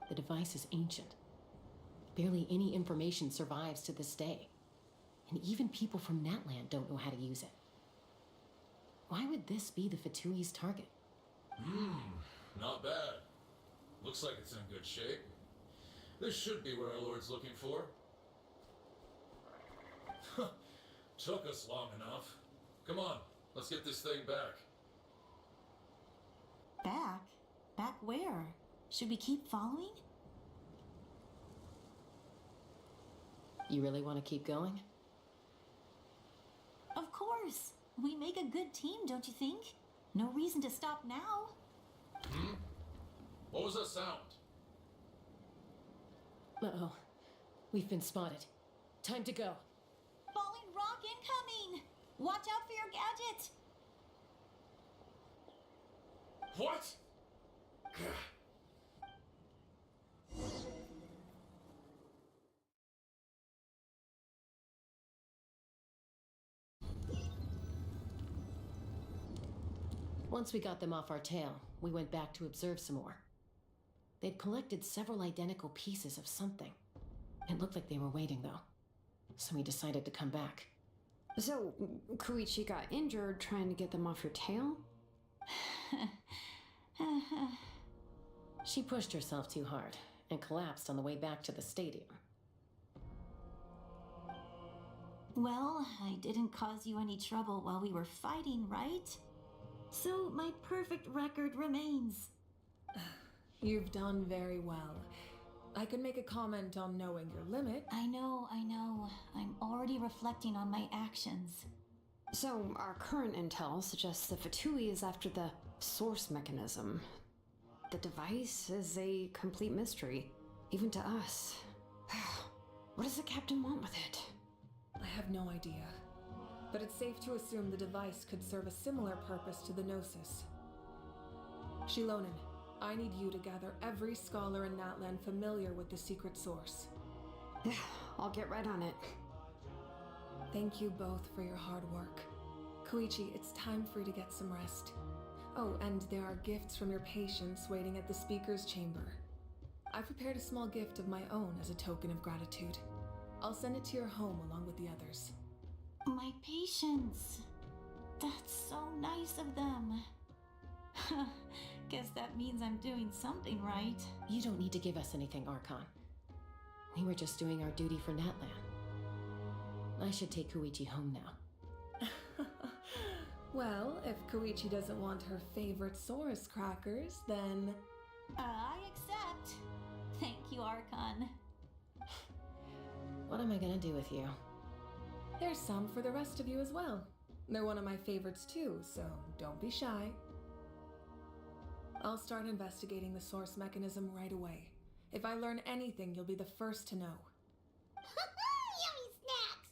The device is ancient. Barely any information survives to this day. And even people from Natland don't know how to use it. Why would this be the Fatui's target? Not bad. Looks like it's in good shape. This should be what our Lord's looking for. Took us long enough. Come on, let's get this thing back. Back? Back where? Should we keep following? You really want to keep going? Of course. We make a good team, don't you think? No reason to stop now. What was that sound? Uh-oh. We've been spotted. Time to go. Falling rock incoming! Watch out for your gadget! What? Once we got them off our tail, we went back to observe some more. They'd collected several identical pieces of something. It looked like they were waiting, though. So we decided to come back. So, Koichi got injured trying to get them off your tail? She pushed herself too hard and collapsed on the way back to the stadium. Well, I didn't cause you any trouble while we were fighting, right? So my perfect record remains. You've done very well. I could make a comment on knowing your limit. I know. I'm already reflecting on my actions. So, our current intel suggests the Fatui is after the source mechanism. The device is a complete mystery, even to us. What does the captain want with it? I have no idea. But it's safe to assume the device could serve a similar purpose to the Gnosis. Xilonen, I need you to gather every scholar in Natland familiar with the secret source. I'll get right on it. Thank you both for your hard work. Koichi, it's time for you to get some rest. Oh, and there are gifts from your patients waiting at the speaker's chamber. I've prepared a small gift of my own as a token of gratitude. I'll send it to your home along with the others. My patience. That's so nice of them. Guess that means I'm doing something right. You don't need to give us anything, Archon. We were just doing our duty for Natlan. I should take Koichi home now. Well, if Koichi doesn't want her favorite Saurus crackers, then... I accept. Thank you, Archon. What am I gonna do with you? There's some for the rest of you as well. They're one of my favorites too, so don't be shy. I'll start investigating the source mechanism right away. If I learn anything, you'll be the first to know. Yummy snacks!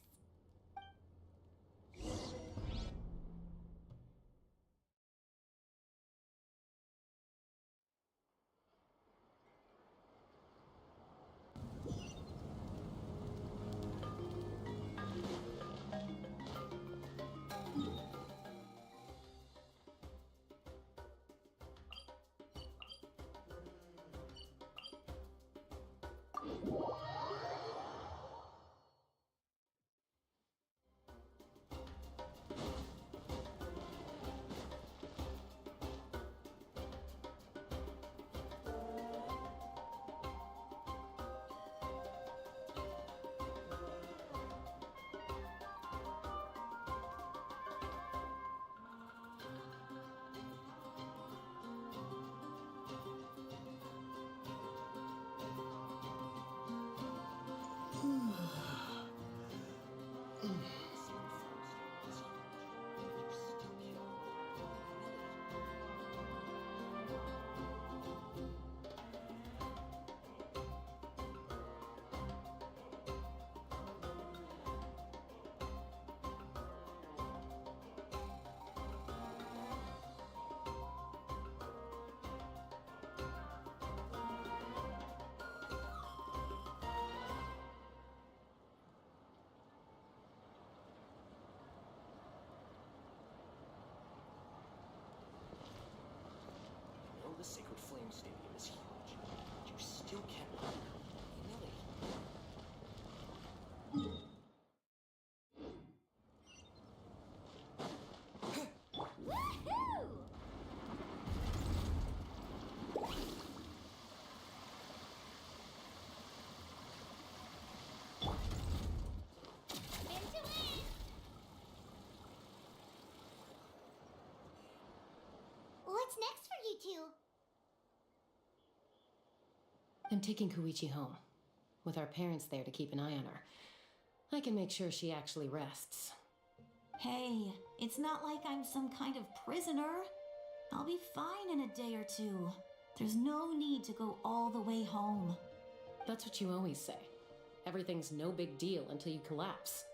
The Sacred Flame Stadium is huge, but you still can't run. Really? Woohoo! Into it! What's next for you two? I'm taking Koichi home, with our parents there to keep an eye on her. I can make sure she actually rests. Hey, it's not like I'm some kind of prisoner. I'll be fine in a day or two. There's no need to go all the way home. That's what you always say. Everything's no big deal until you collapse.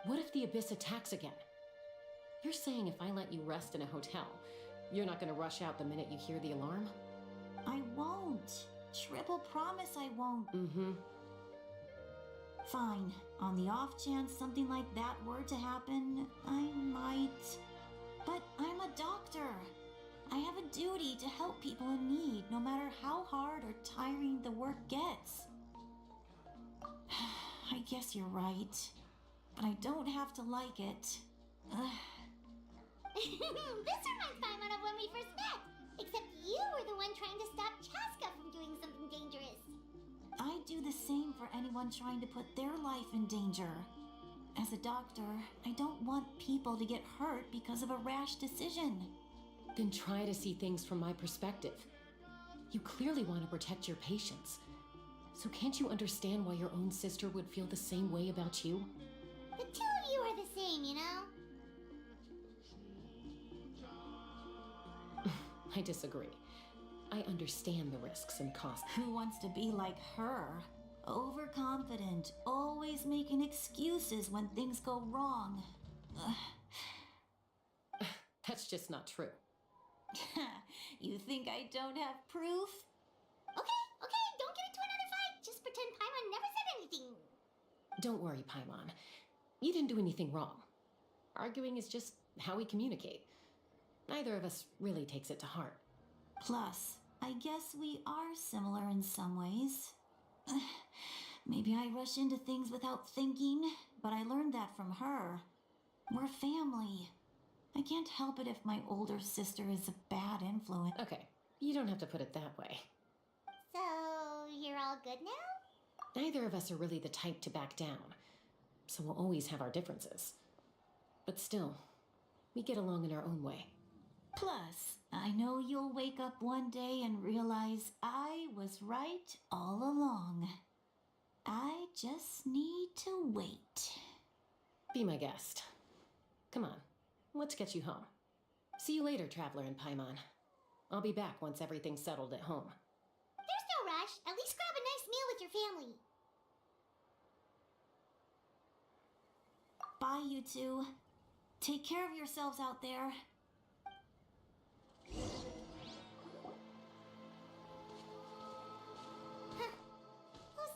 What if the Abyss attacks again? You're saying if I let you rest in a hotel, you're not gonna rush out the minute you hear the alarm? I won't. Triple promise I won't. Mm-hmm. Fine. On the off chance something like that were to happen, I might. But I'm a doctor. I have a duty to help people in need, no matter how hard or tiring the work gets. I guess you're right. But I don't have to like it. This reminds Paimon of when we first met. Except you were the one trying to stop Chaska from doing something dangerous. I do the same for anyone trying to put their life in danger. As a doctor, I don't want people to get hurt because of a rash decision. Then try to see things from my perspective. You clearly want to protect your patients. So can't you understand why your own sister would feel the same way about you? The two of you are the same, you know? I disagree. I understand the risks and costs. Who wants to be like her? Overconfident, always making excuses when things go wrong. That's just not true. You think I don't have proof? Okay, don't get into another fight. Just pretend Paimon never said anything. Don't worry, Paimon. You didn't do anything wrong. Arguing is just how we communicate. Neither of us really takes it to heart. Plus, I guess we are similar in some ways. Maybe I rush into things without thinking, but I learned that from her. We're family. I can't help it if my older sister is a bad influence. Okay, you don't have to put it that way. So, you're all good now? Neither of us are really the type to back down, so we'll always have our differences. But still, we get along in our own way. Plus, I know you'll wake up one day and realize I was right all along. I just need to wait. Be my guest. Come on, let's get you home. See you later, Traveler in Paimon. I'll be back once everything's settled at home. There's no rush. At least grab a nice meal with your family. Bye, you two. Take care of yourselves out there. Those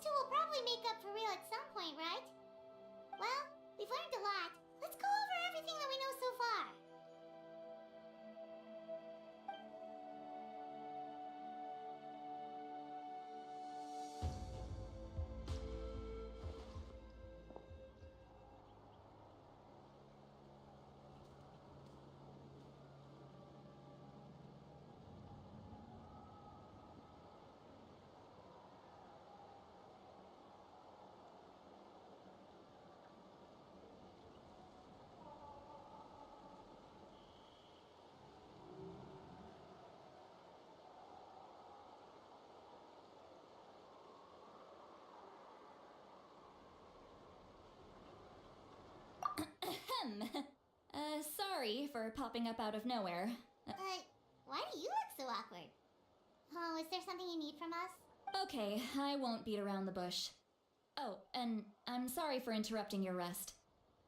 two will probably make up for real at some point, right? Well, we've learned a lot. Let's go over everything that we know so far. Sorry for popping up out of nowhere. Why do you look so awkward? Oh, is there something you need from us? Okay, I won't beat around the bush. Oh, and I'm sorry for interrupting your rest.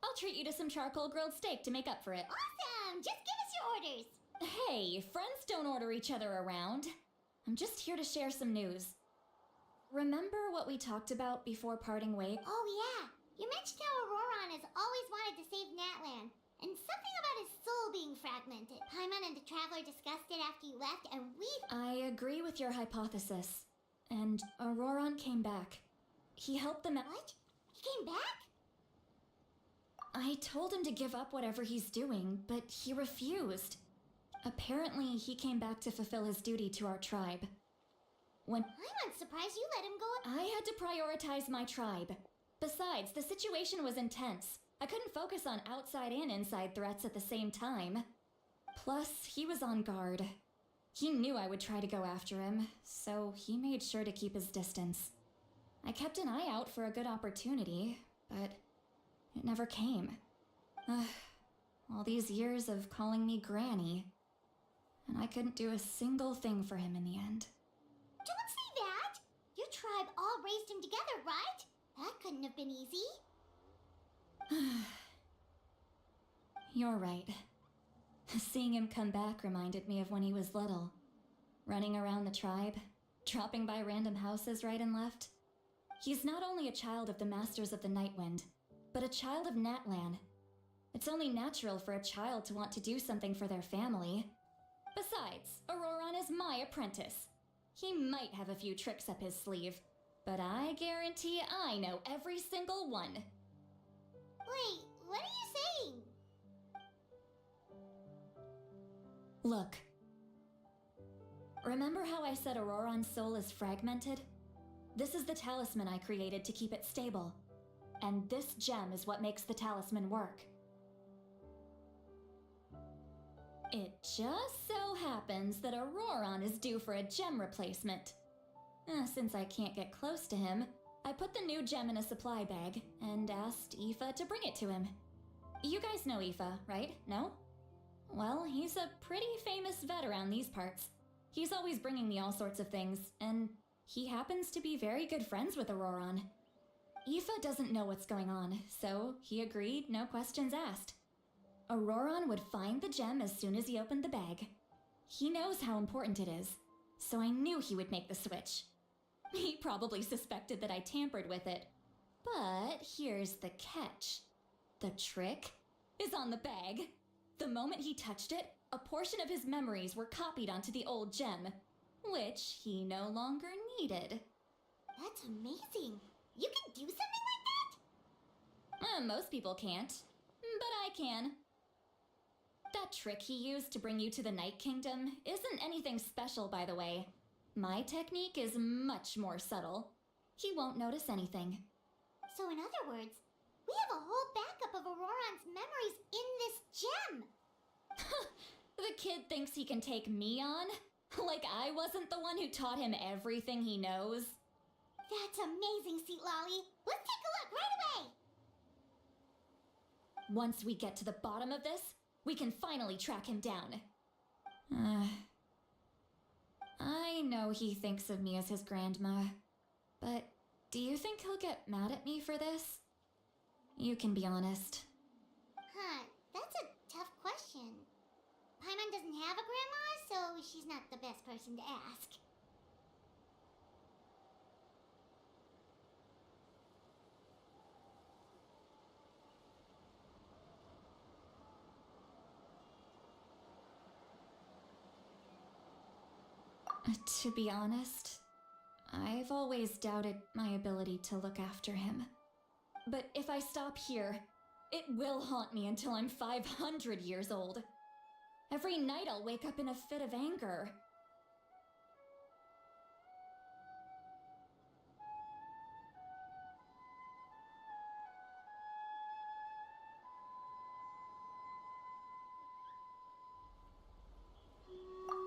I'll treat you to some charcoal grilled steak to make up for it. Awesome! Just give us your orders. Hey, friends don't order each other around. I'm just here to share some news. Remember what we talked about before parting ways? Oh, yeah. You mentioned how Auroron has always wanted to save Natlan, and something about his soul being fragmented. Paimon and the Traveler discussed it after you left, and I agree with your hypothesis. And Auroron came back. He helped them out. What? He came back? I told him to give up whatever he's doing, but he refused. Apparently, he came back to fulfill his duty to our tribe. When I'm surprised you let him go. I had to prioritize my tribe. Besides, the situation was intense. I couldn't focus on outside and inside threats at the same time. Plus, he was on guard. He knew I would try to go after him, so he made sure to keep his distance. I kept an eye out for a good opportunity, but it never came. All these years of calling me Granny, and I couldn't do a single thing for him in the end. Don't say that! Your tribe all raised him together, right? That couldn't have been easy. You're right. Seeing him come back reminded me of when he was little. Running around the tribe, dropping by random houses right and left. He's not only a child of the Masters of the Nightwind, but a child of Natlan. It's only natural for a child to want to do something for their family. Besides, Auroron is my apprentice. He might have a few tricks up his sleeve, but I guarantee I know every single one. Wait, what are you saying? Look. Remember how I said Auroron's soul is fragmented? This is the talisman I created to keep it stable. And this gem is what makes the talisman work. It just so happens that Auroron is due for a gem replacement. Since I can't get close to him, I put the new gem in a supply bag and asked Aoife to bring it to him. You guys know Aoife, right? No? Well, he's a pretty famous vet around these parts. He's always bringing me all sorts of things, and he happens to be very good friends with Auroron. Aoife doesn't know what's going on, so he agreed, no questions asked. Auroron would find the gem as soon as he opened the bag. He knows how important it is, so I knew he would make the switch. He probably suspected that I tampered with it. But here's the catch. The trick is on the bag. The moment he touched it, a portion of his memories were copied onto the old gem, which he no longer needed. That's amazing. You can do something like that? Most people can't, but I can. That trick he used to bring you to the Night Kingdom isn't anything special, by the way. My technique is much more subtle. He won't notice anything. So in other words, we have a whole backup of Auroran's memories in this gem. The kid thinks he can take me on? Like I wasn't the one who taught him everything he knows? That's amazing, Sweet Lolly. Let's take a look right away. Once we get to the bottom of this, we can finally track him down. I know he thinks of me as his grandma, but do you think he'll get mad at me for this? You can be honest. Huh, that's a tough question. Paimon doesn't have a grandma, so she's not the best person to ask. To be honest, I've always doubted my ability to look after him. But if I stop here, it will haunt me until I'm 500 years old. Every night I'll wake up in a fit of anger.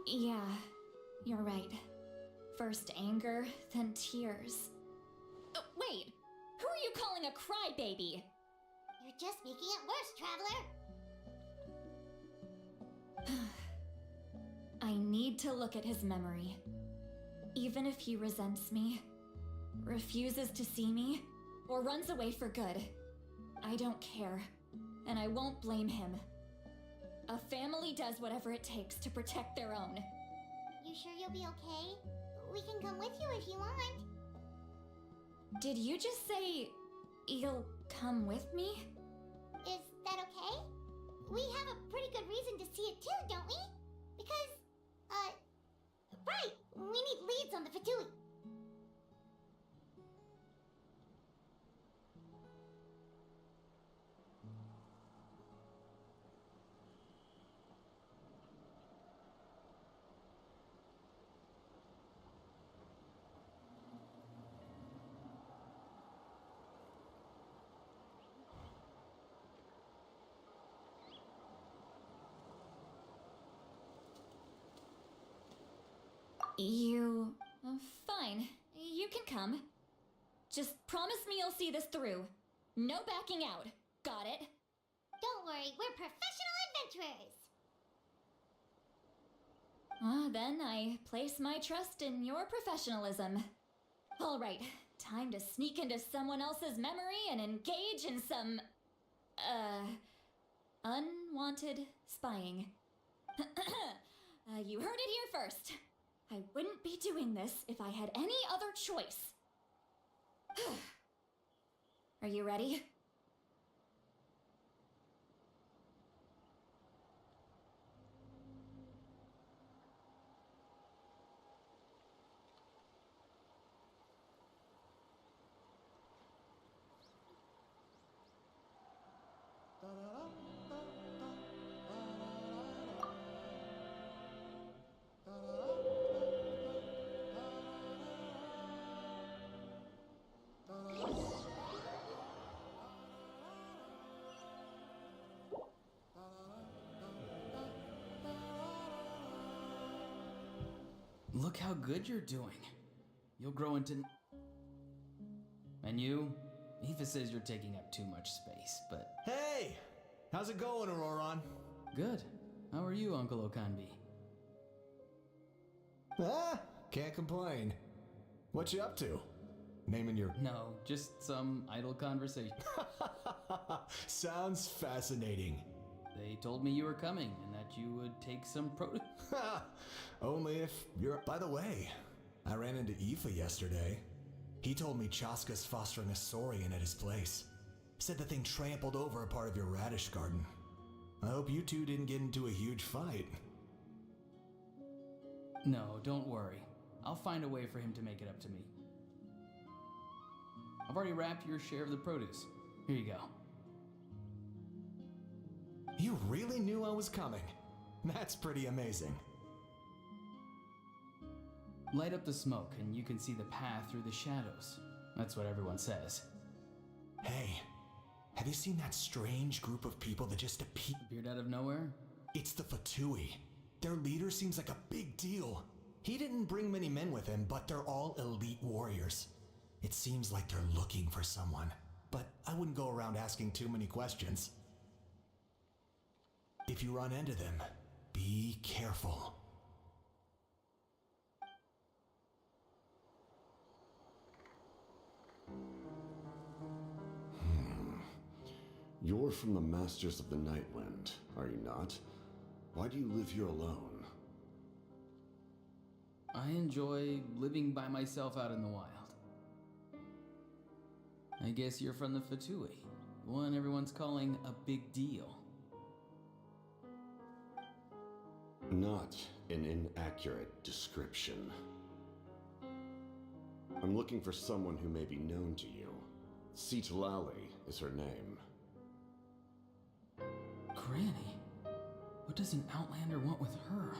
Yeah, you're right. First anger, then tears. Wait! Who are you calling a crybaby? You're just making it worse, Traveler. I need to look at his memory. Even if he resents me, refuses to see me, or runs away for good, I don't care, and I won't blame him. A family does whatever it takes to protect their own. You sure you'll be okay? We can come with you if you want. Did you just say you'll come with me? Is that okay? We have a pretty good reason to see it too, don't we? Because, right, we need leads on the Fatui. Fine. You can come. Just promise me you'll see this through. No backing out. Got it? Don't worry, we're professional adventurers. Then I place my trust in your professionalism. All right, time to sneak into someone else's memory and engage in some, unwanted spying. You heard it here first. I wouldn't be doing this if I had any other choice. Are you ready? Look how good you're doing. You'll grow into... And you? Eva says you're taking up too much space, but... Hey! How's it going, Auroran? Good. How are you, Uncle Okanbi? Ah, can't complain. What you up to? Naming your... No, just some idle conversation. Sounds fascinating. They told me you were coming and that you would take some Only if you're... By the way, I ran into Aoife yesterday. He told me Chaska's fostering a saurian at his place. Said the thing trampled over a part of your radish garden. I hope you two didn't get into a huge fight. No, don't worry. I'll find a way for him to make it up to me. I've already wrapped your share of the produce. Here you go. You really knew I was coming. That's pretty amazing. Light up the smoke and you can see the path through the shadows. That's what everyone says. Hey, have you seen that strange group of people that just appeared out of nowhere? It's the Fatui. Their leader seems like a big deal. He didn't bring many men with him, but they're all elite warriors. It seems like they're looking for someone, but I wouldn't go around asking too many questions. If you run into them, be careful. You're from the Masters of the Nightwind, are you not? Why do you live here alone? I enjoy living by myself out in the wild. I guess you're from the Fatui, the one everyone's calling a big deal. Not an inaccurate description. I'm looking for someone who may be known to you. Xilonen is her name. Granny? What does an Outlander want with her?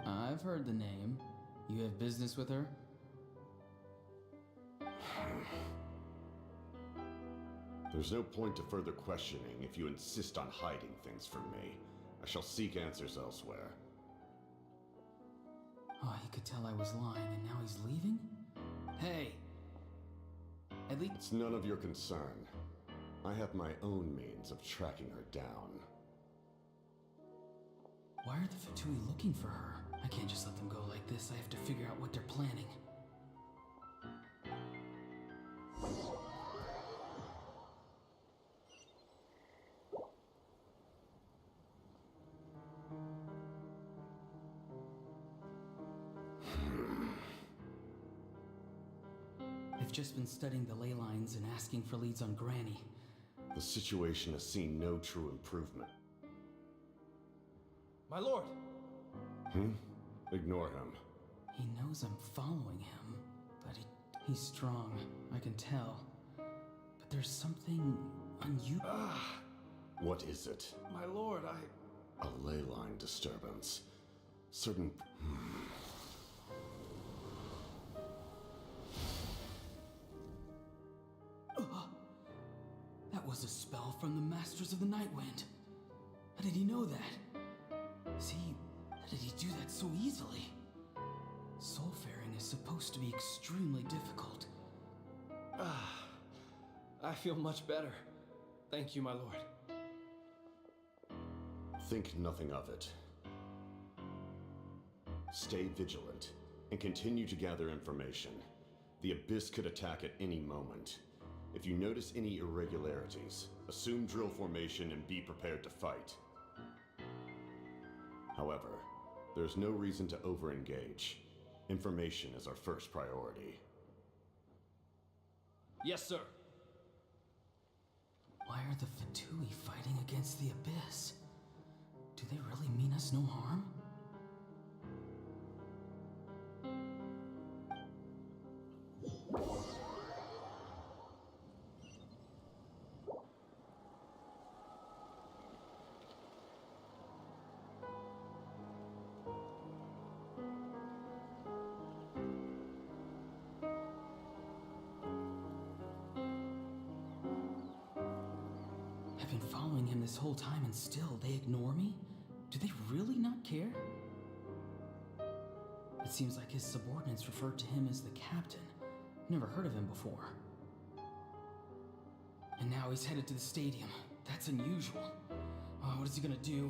I've heard the name. You have business with her? There's no point to further questioning if you insist on hiding things from me. I shall seek answers elsewhere. Oh, he could tell I was lying and now he's leaving? Hey! At least it's none of your concern. I have my own means of tracking her down. Why are the Fatui looking for her? I can't just let them go like this. I have to figure out what they're planning. I've just been studying the ley lines and asking for leads on Granny. The situation has seen no true improvement. My lord! Ignore him. He knows I'm following him, but he's strong, I can tell. But there's something unusual. What is it? My lord, A ley line disturbance. Certain... That was a spell from the Masters of the Nightwind. How did he know that? How did he do that so easily? Soulfaring is supposed to be extremely difficult. I feel much better. Thank you, my lord. Think nothing of it. Stay vigilant and continue to gather information. The Abyss could attack at any moment. If you notice any irregularities, assume drill formation and be prepared to fight. However, there's no reason to overengage. Information is our first priority. Yes, sir. Why are the Fatui fighting against the Abyss? Do they really mean us no harm? I've been following him this whole time and still they ignore me? Do they really not care? It seems like his subordinates referred to him as the captain. Never heard of him before. And now he's headed to the stadium. That's unusual. Oh, what is he gonna do?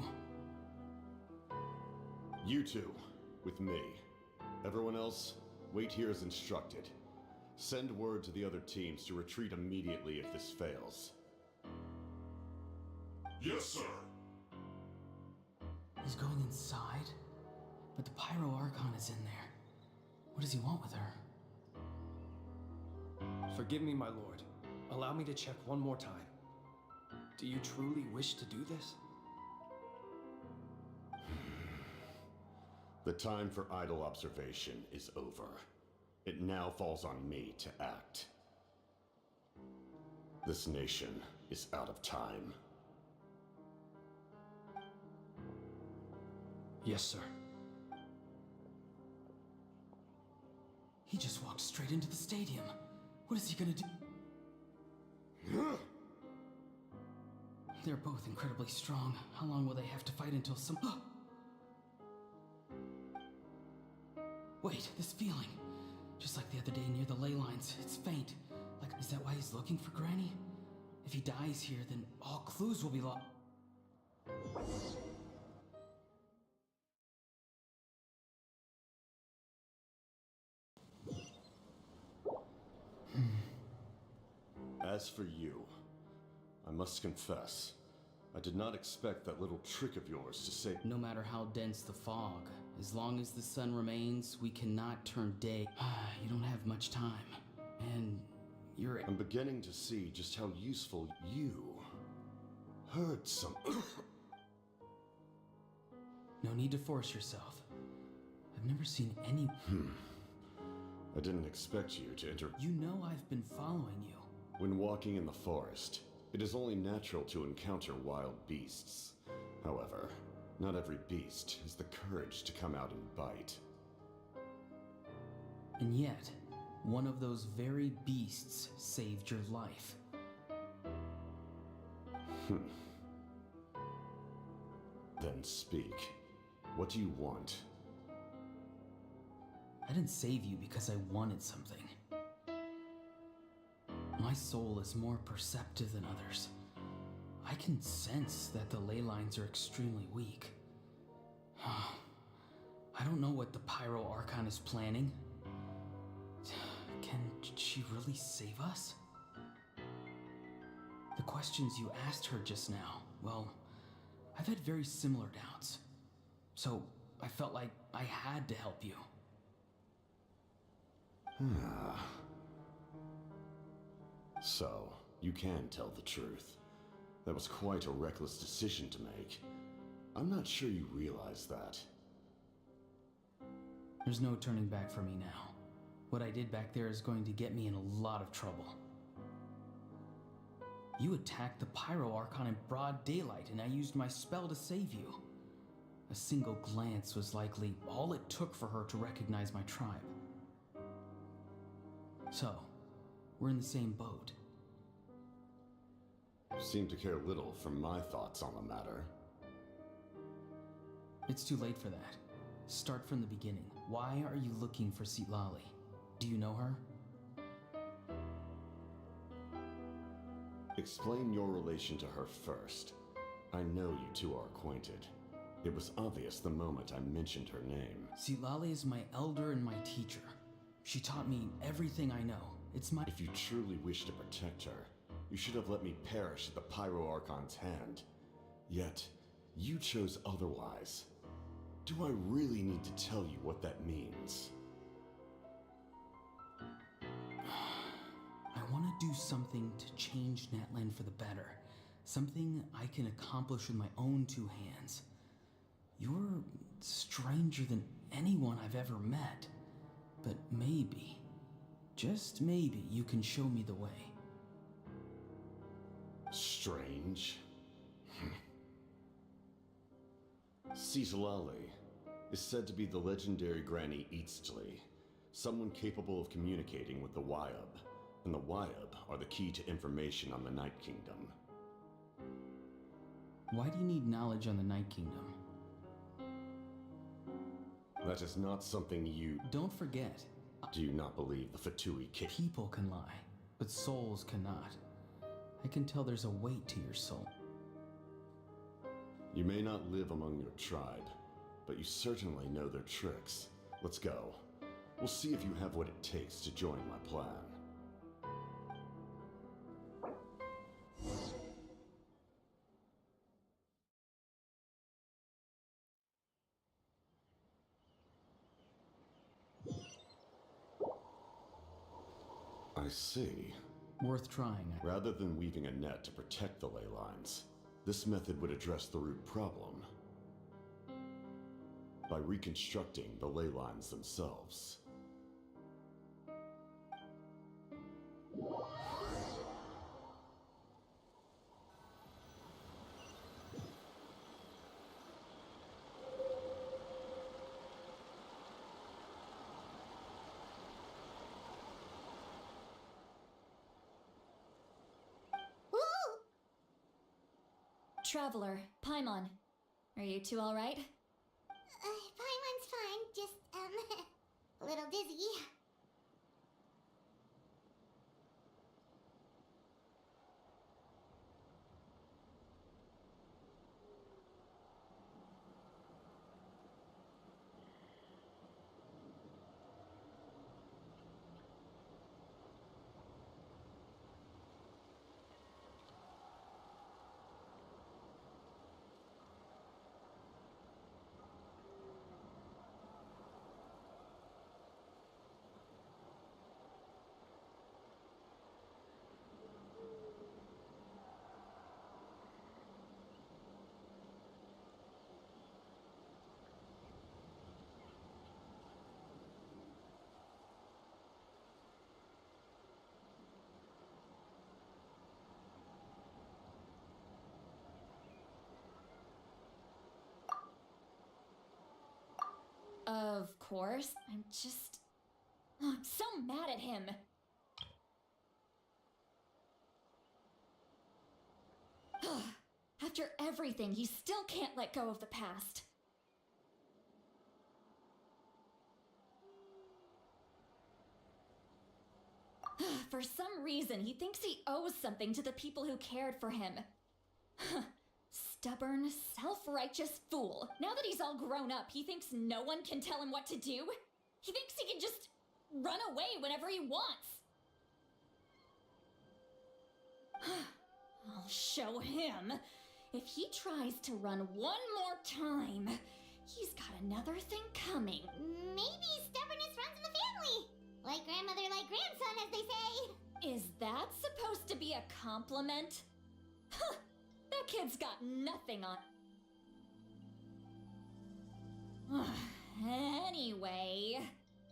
You two, with me. Everyone else, wait here as instructed. Send word to the other teams to retreat immediately if this fails. Yes, sir. He's going inside? But the Pyro Archon is in there. What does he want with her? Forgive me, my lord. Allow me to check one more time. Do you truly wish to do this? The time for idle observation is over. It now falls on me to act. This nation is out of time. Yes, sir. He just walked straight into the stadium. What is he gonna do? They're both incredibly strong. How long will they have to fight until some... Wait, this feeling. Just like the other day near the ley lines. It's faint. Like, is that why he's looking for Granny? If he dies here, then all clues will be lost. As for you, I must confess, I did not expect that little trick of yours to say. No matter how dense the fog, as long as the sun remains, we cannot turn day. You don't have much time. And you're... I'm beginning to see just how useful you heard some... No need to force yourself. I've never seen any... I didn't expect you to enter... You know I've been following you. When walking in the forest, it is only natural to encounter wild beasts. However, not every beast has the courage to come out and bite. And yet, one of those very beasts saved your life. Then speak. What do you want? I didn't save you because I wanted something. My soul is more perceptive than others. I can sense that the ley lines are extremely weak. I don't know what the Pyro Archon is planning. Can she really save us? The questions you asked her just now, well, I've had very similar doubts. So I felt like I had to help you. So, you can tell the truth. That was quite a reckless decision to make. I'm not sure you realize that. There's no turning back for me now. What I did back there is going to get me in a lot of trouble. You attacked the Pyro Archon in broad daylight, and I used my spell to save you. A single glance was likely all it took for her to recognize my tribe. So, we're in the same boat. You seem to care little for my thoughts on the matter. It's too late for that. Start from the beginning. Why are you looking for Xilonen? Do you know her? Explain your relation to her first. I know you two are acquainted. It was obvious the moment I mentioned her name. Xilonen is my elder and my teacher. She taught me everything I know. It's my... If you truly wish to protect her, you should have let me perish at the Pyro Archon's hand. Yet, you chose otherwise. Do I really need to tell you what that means? I want to do something to change Natlan for the better. Something I can accomplish with my own two hands. You're stranger than anyone I've ever met. But maybe, just maybe, you can show me the way. Strange? Xilonen is said to be the legendary Granny Eastly, someone capable of communicating with the Wyub, and the Wyub are the key to information on the Night Kingdom. Why do you need knowledge on the Night Kingdom? That is not something you... Don't forget. Do you not believe the Fatui People can lie, but souls cannot. I can tell there's a weight to your soul. You may not live among your tribe, but you certainly know their tricks. Let's go. We'll see if you have what it takes to join my plan. I see. Worth trying. Rather than weaving a net to protect the ley lines, this method would address the root problem by reconstructing the ley lines themselves. Traveler, Paimon, are you two all right? Paimon's fine, just, a little dizzy. Of course. I'm just... I'm so mad at him. After everything, he still can't let go of the past. For some reason, he thinks he owes something to the people who cared for him. Stubborn, self-righteous fool. Now that he's all grown up, he thinks no one can tell him what to do? He thinks he can just run away whenever he wants. I'll show him. If he tries to run one more time, he's got another thing coming. Maybe stubbornness runs in the family. Like grandmother, like grandson, as they say. Is that supposed to be a compliment? Huh, that kid's got nothing on... Anyway,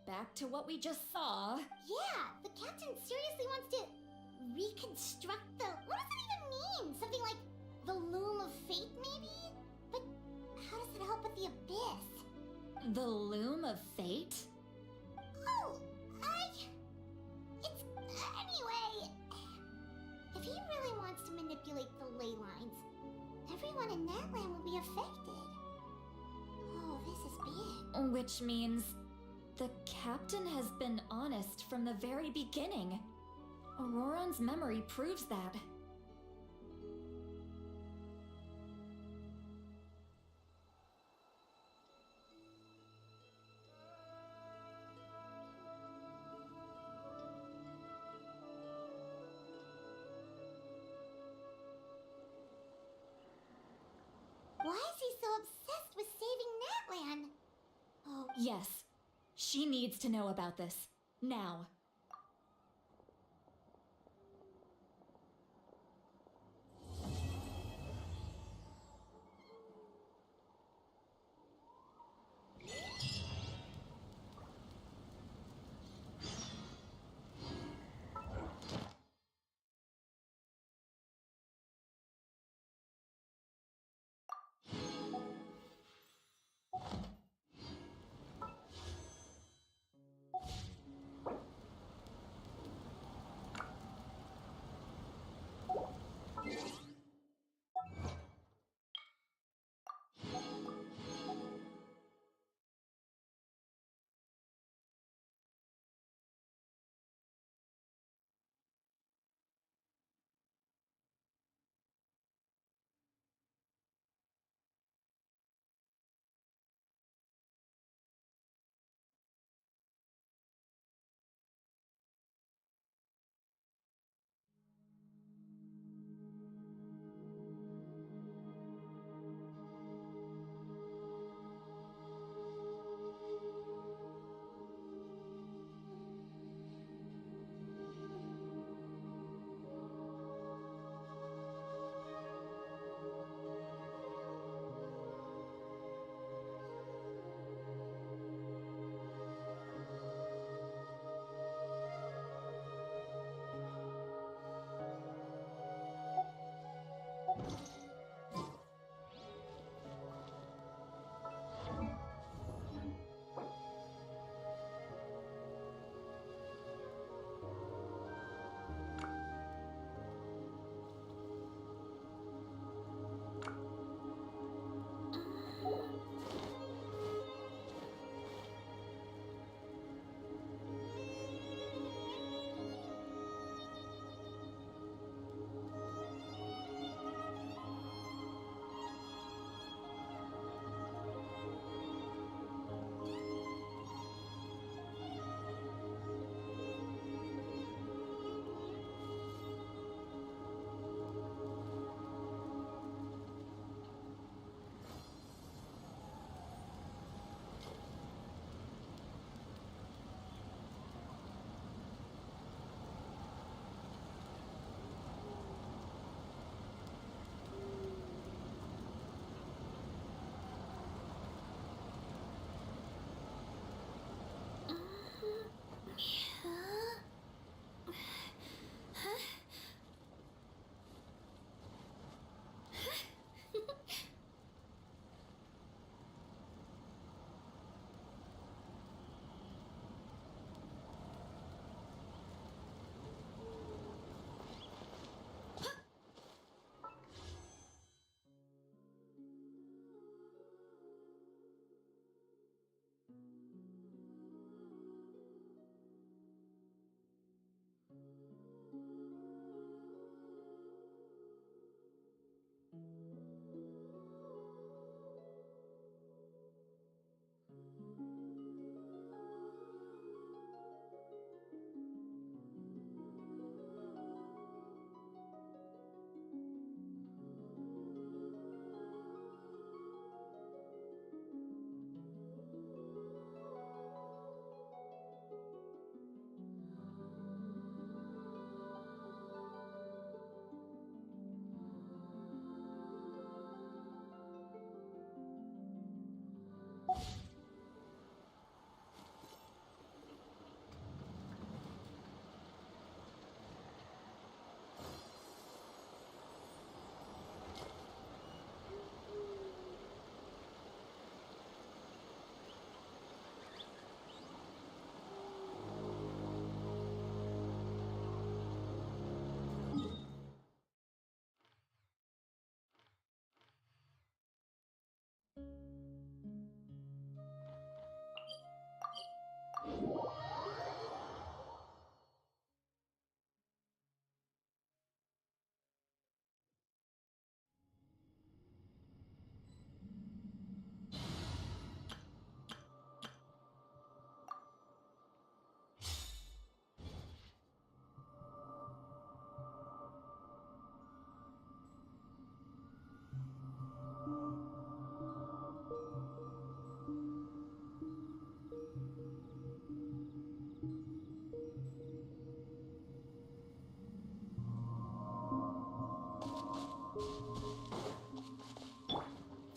back to what we just saw. Yeah, the captain seriously wants to reconstruct the... What does it even mean? Something like the loom of fate, maybe? But how does it help with the abyss? The loom of fate? Oh, it's... Anyway... If he really wants to manipulate the ley lines, everyone in that land will be affected. Oh, this is big. Which means the captain has been honest from the very beginning. Auroran's memory proves that. Why is he so obsessed with saving Natlan? Oh, Yes, she needs to know about this. Now.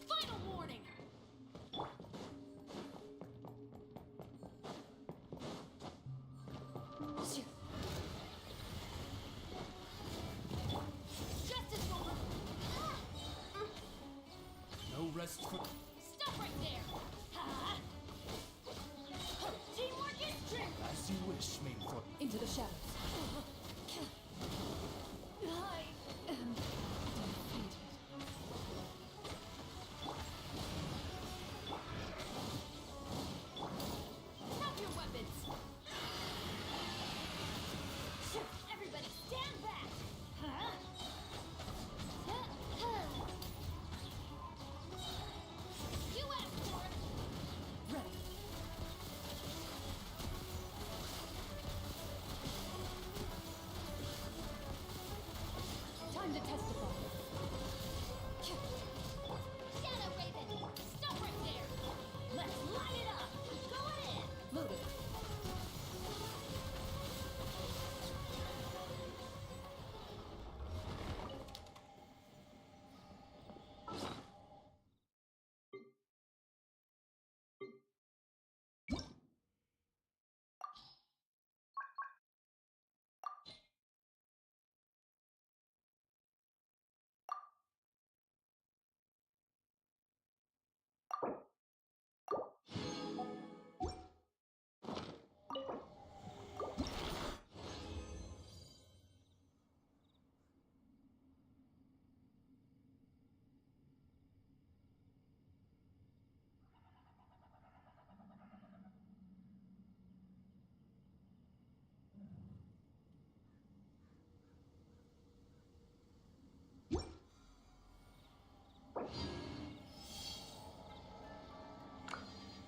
Final warning! Justice over! No rest for. Stop right there! Ha! Teamwork is strength! As you wish, main for. Into the shadows. I am defeated. Drop your weapons! Everybody stand back! Huh? You asked for it! Ready. Time to testify. Shadow Raven! Stop right there! Let's light it up! Go ahead! Loaded.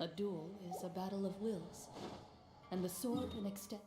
A duel is a battle of wills, and the sword an extent.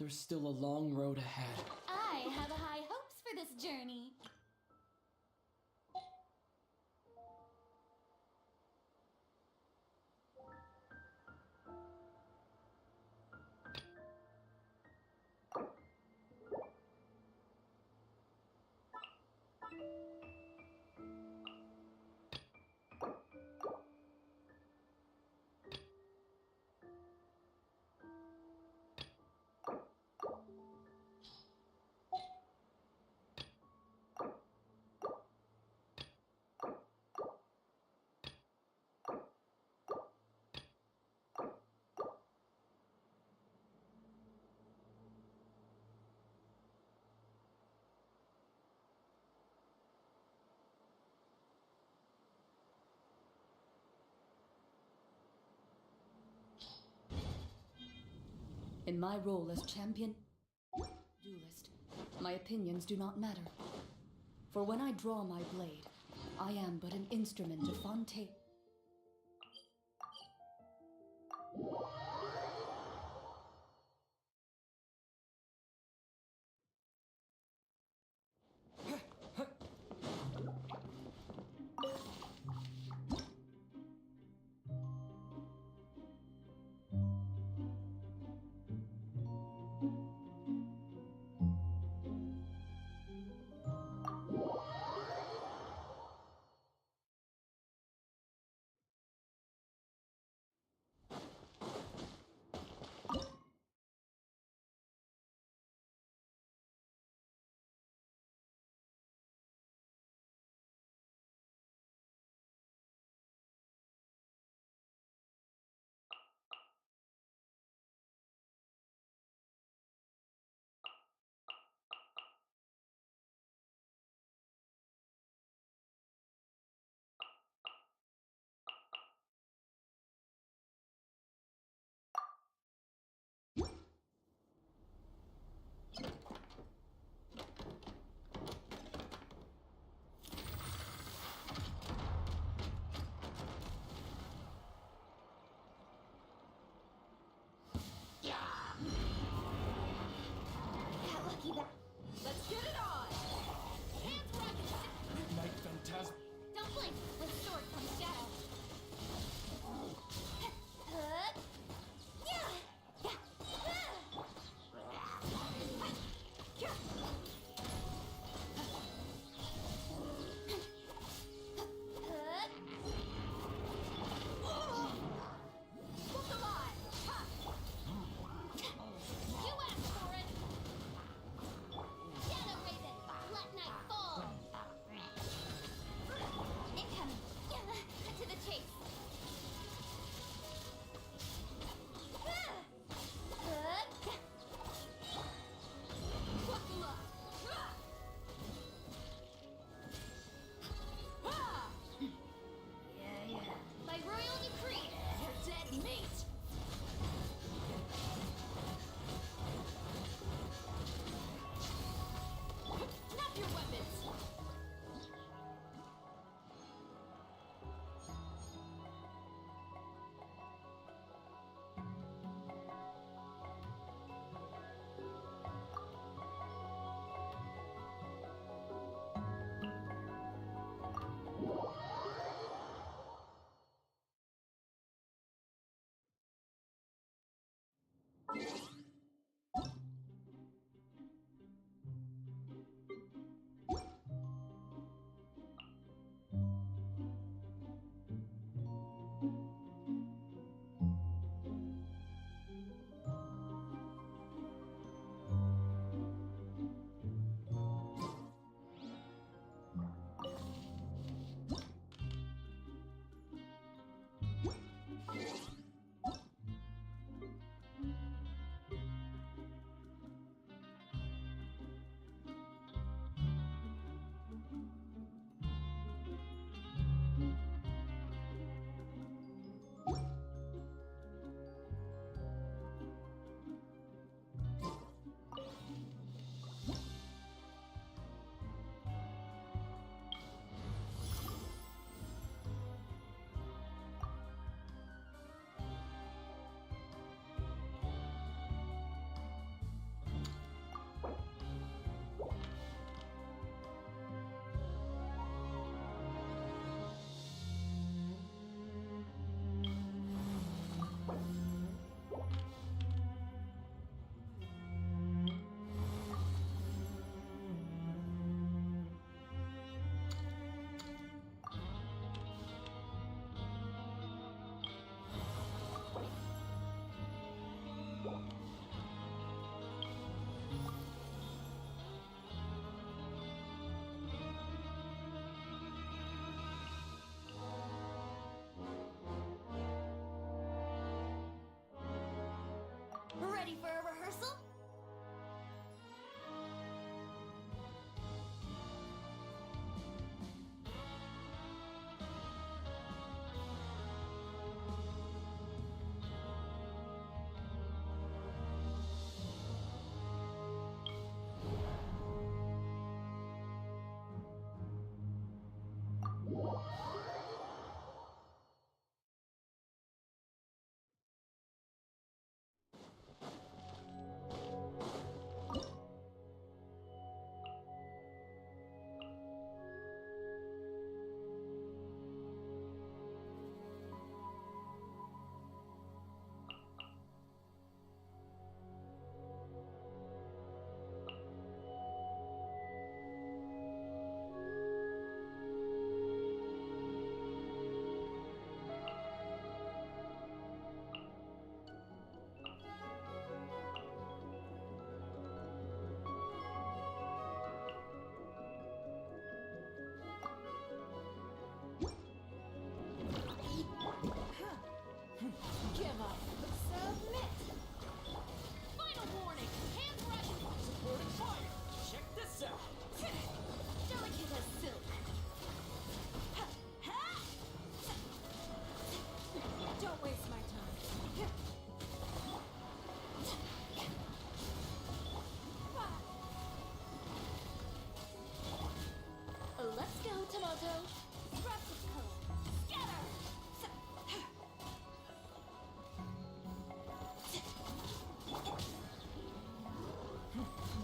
there's still a long road ahead. I have high hopes for this journey. In my role as champion duelist, my opinions do not matter. For when I draw my blade, I am but an instrument of Fontaine.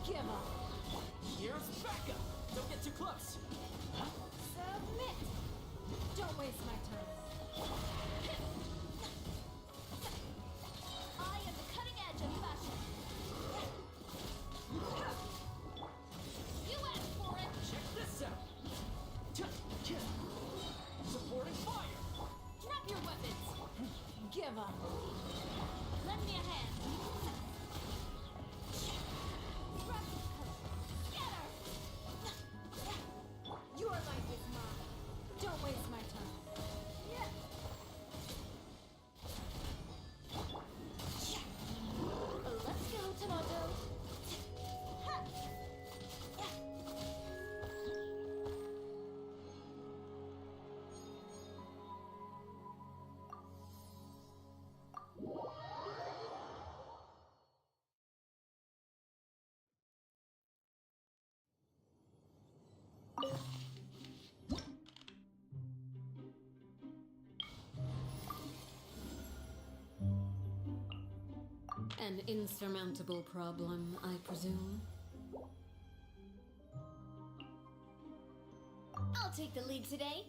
Give up. Here's Becca. Don't get too close. Submit. Don't waste my turn. I am the cutting edge of fashion. You asked for it. Check this out. Supporting fire. Drop your weapons. Give up. Lend me a hand. Scatter. Your life is mine. Don't waste my time. Let's go, Tomato. An insurmountable problem, I presume. I'll take the lead today.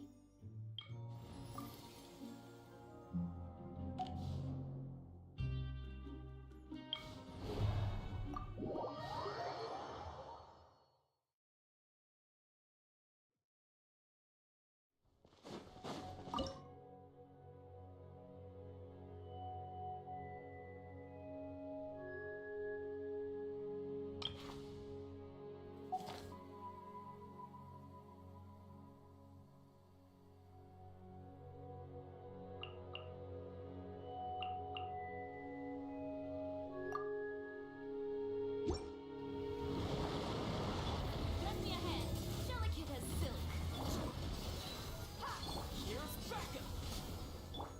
Lend me a hand. Delicate as silk. Here's Becca.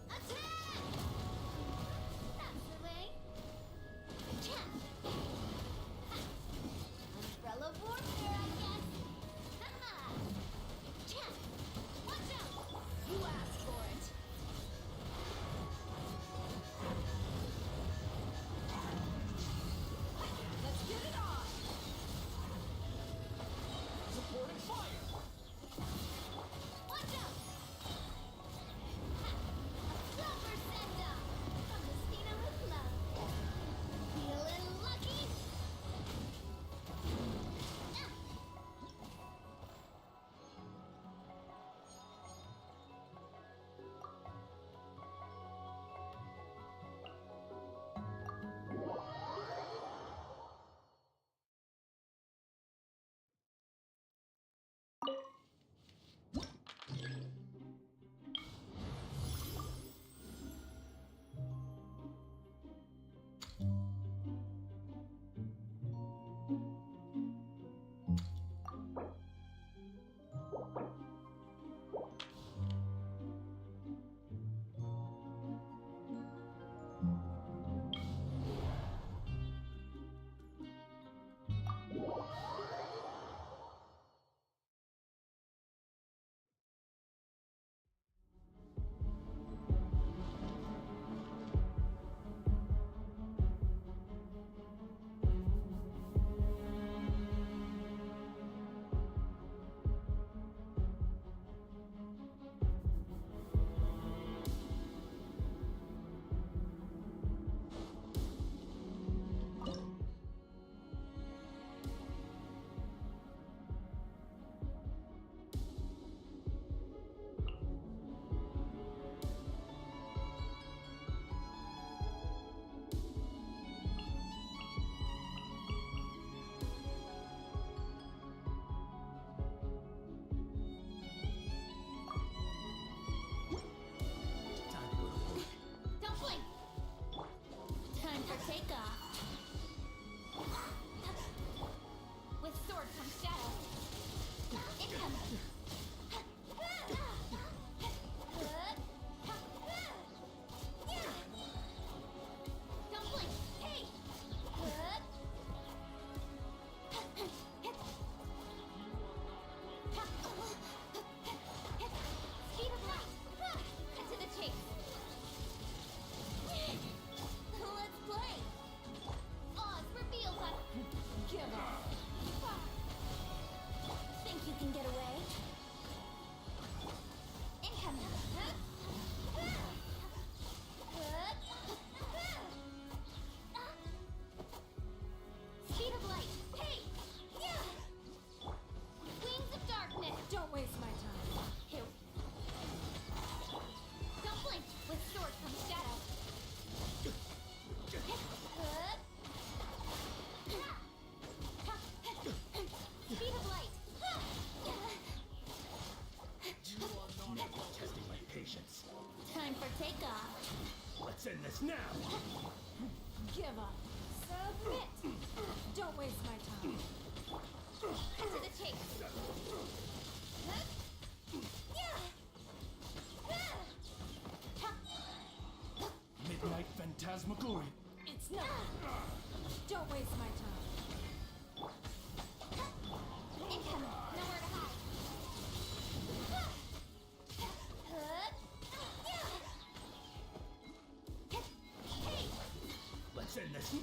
Attack! That's the way. Jump! Umbrella warfare, I guess. Haha! Jump! Watch out! You asked for it. Let's get it on. Supporting fire. Watch out! Rubber send-up! From Justina with love. Feeling lucky? Don't blink! Time for takeoff. With sword comes shadow. Incoming. Don't blink. Hey! Speed of light. Cut to the chase. Let's play. Oz reveals us. Give up. waste my time. Incoming! Nowhere to hide. Let's end this.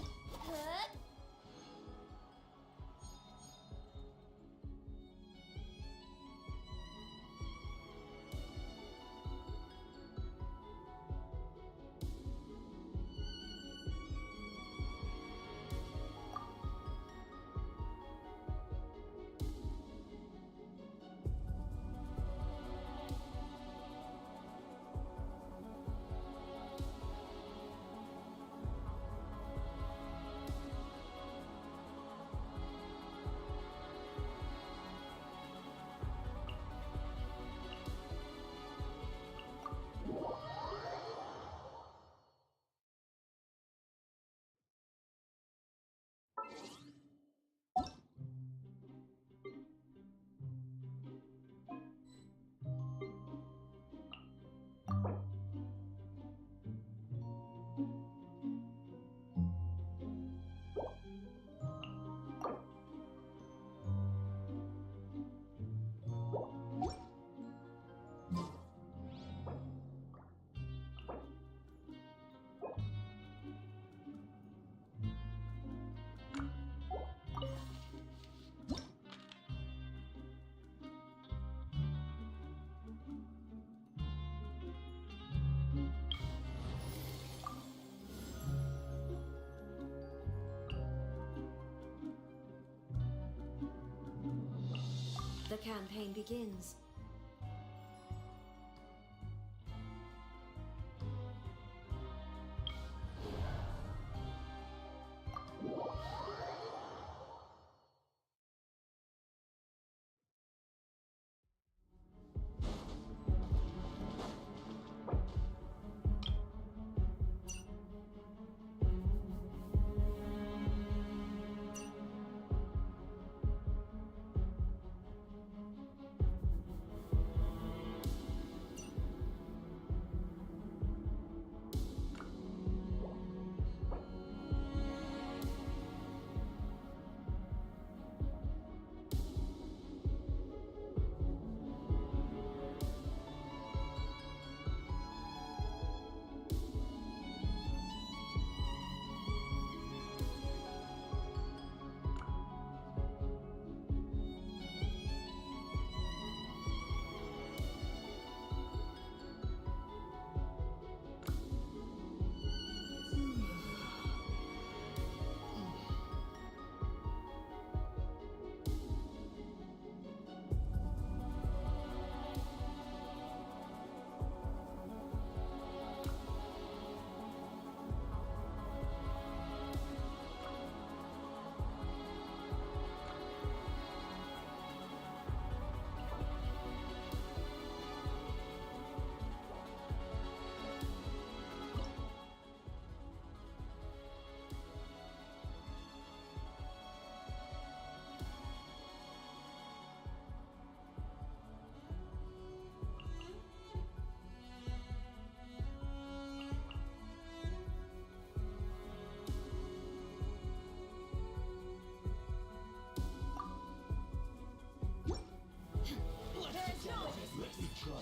The campaign begins.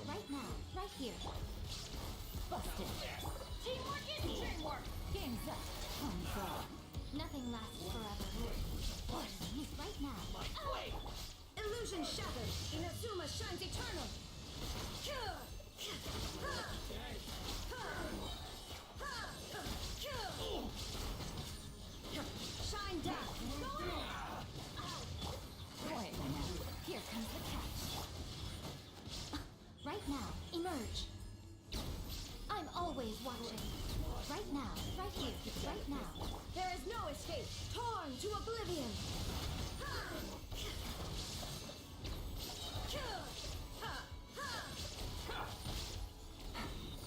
Right now, right here. Busted. Teamwork is dreamwork! Game's up. Thumbs up. Nothing lasts forever. Right now. Illusion shattered. Inazuma shines eternal. Shine down. Wait a minute. Here comes the catch. Right now, emerge. I'm always watching. Right now, right here, right now. There is no escape. Torn to oblivion.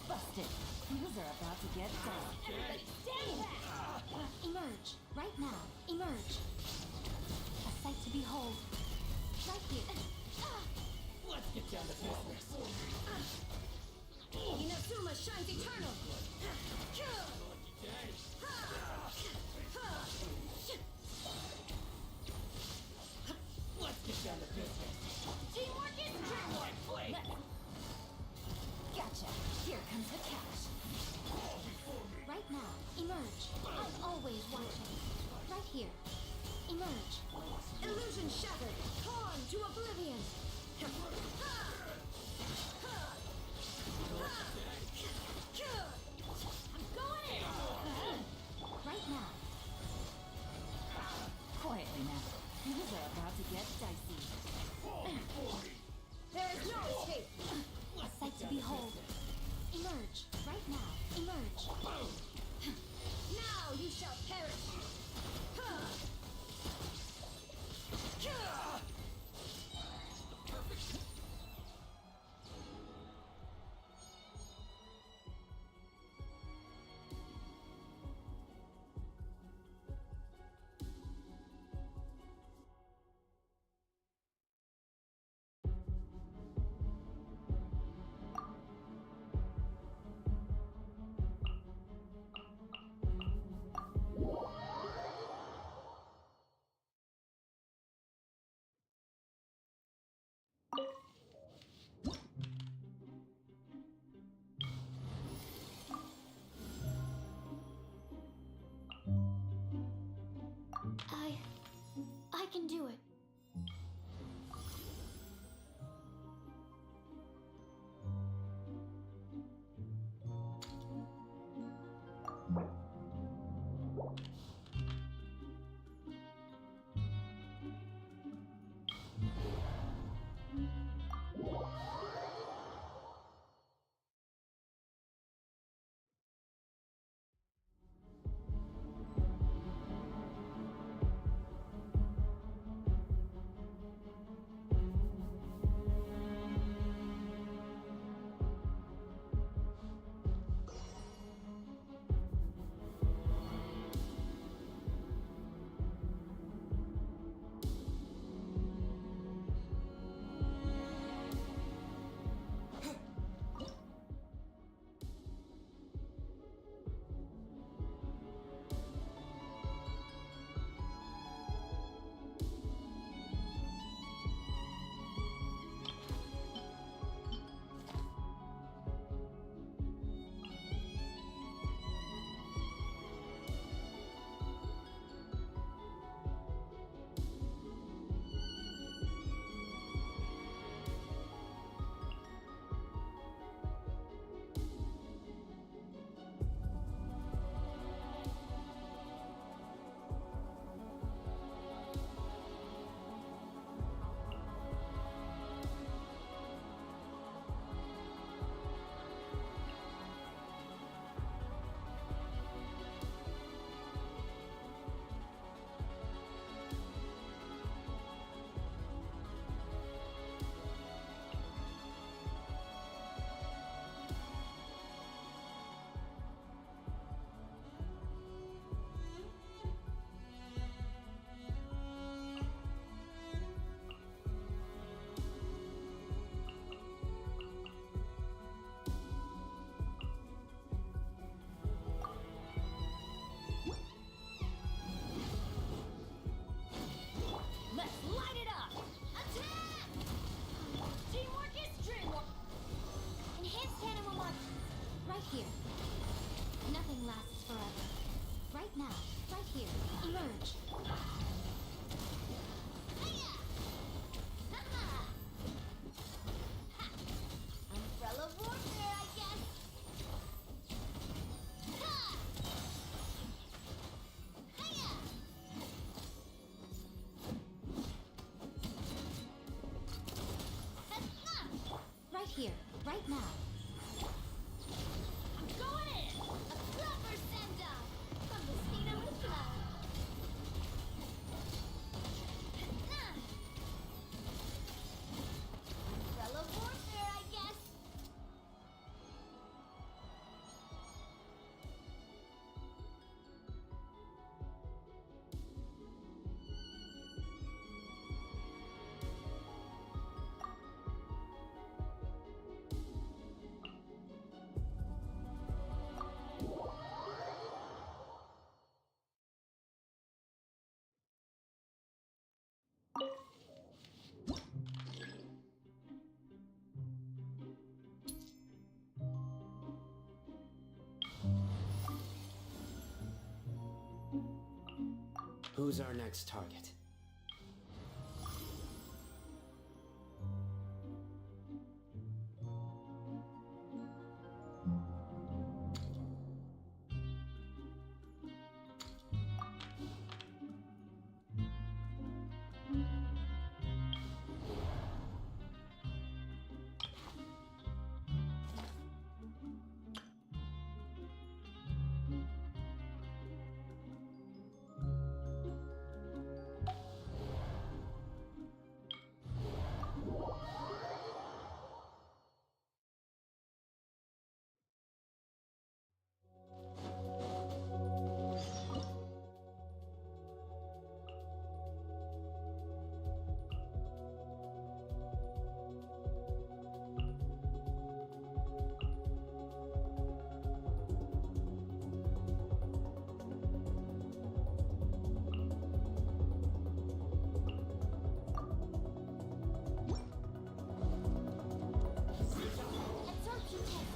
Busted. Things are about to get done. Everybody stand back! Emerge. Right now. Emerge. A sight to behold. Right here. Let's get down to business. Inazuma shines eternal. comes the catch. Right now, emerge. I'm always watching. Right here. Emerge. Illusion shattered. Torn to oblivion. I'm going in. Right now. Quietly now. Things are about to get dicey. There is no escape. A sight to behold. Emerge. Right now. Emerge. Now you shall perish. I can do it. Here, right now. I'm going in! A proper send-off from the Xilonen Cloud. Umbrella warfare, I guess. Who's our next target? Absorption test.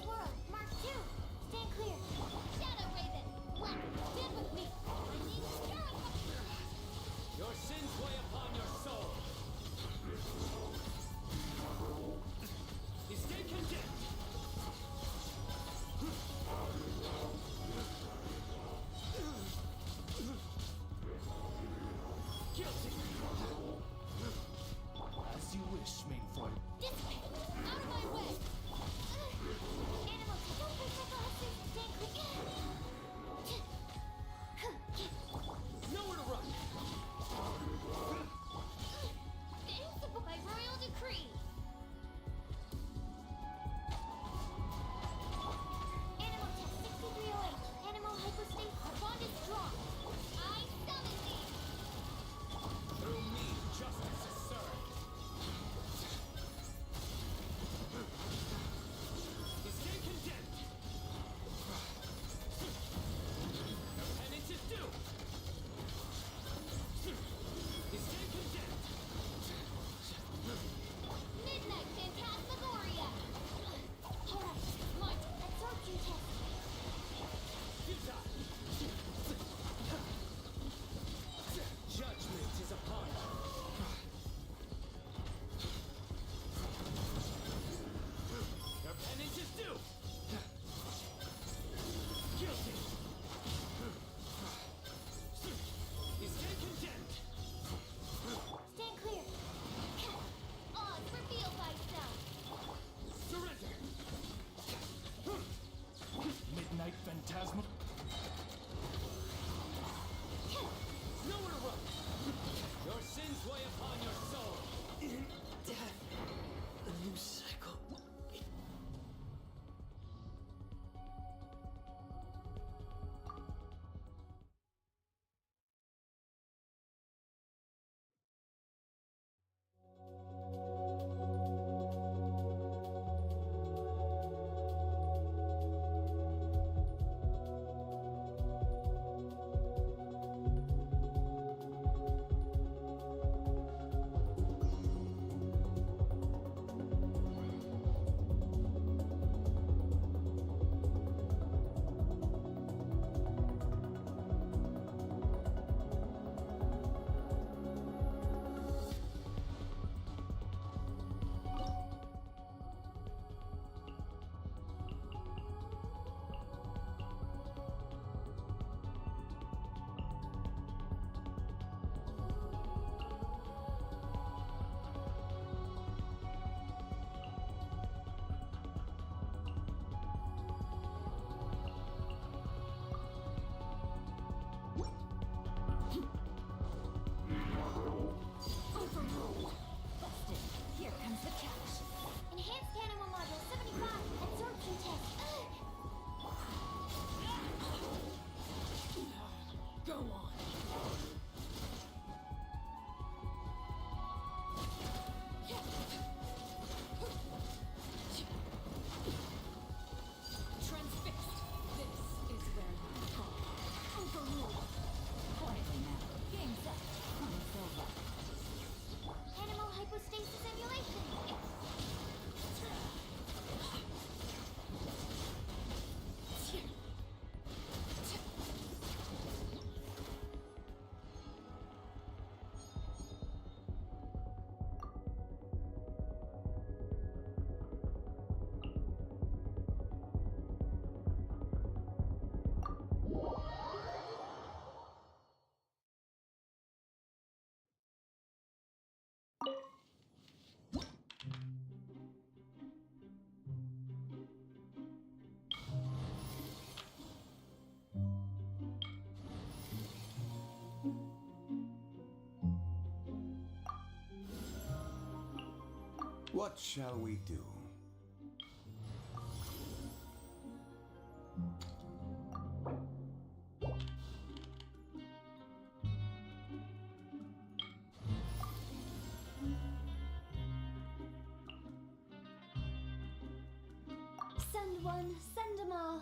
Swirl, Mark 2. Stand clear. Shadow Raven. Black, stand with me. I need stirring. Your sins weigh upon your soul. You stay condemned. Guilty. As you wish, Mainfront. This way. Out of my way. Animal, don't break my glasses. Stand clear. Nowhere to run. What shall we do? Send one, send them all.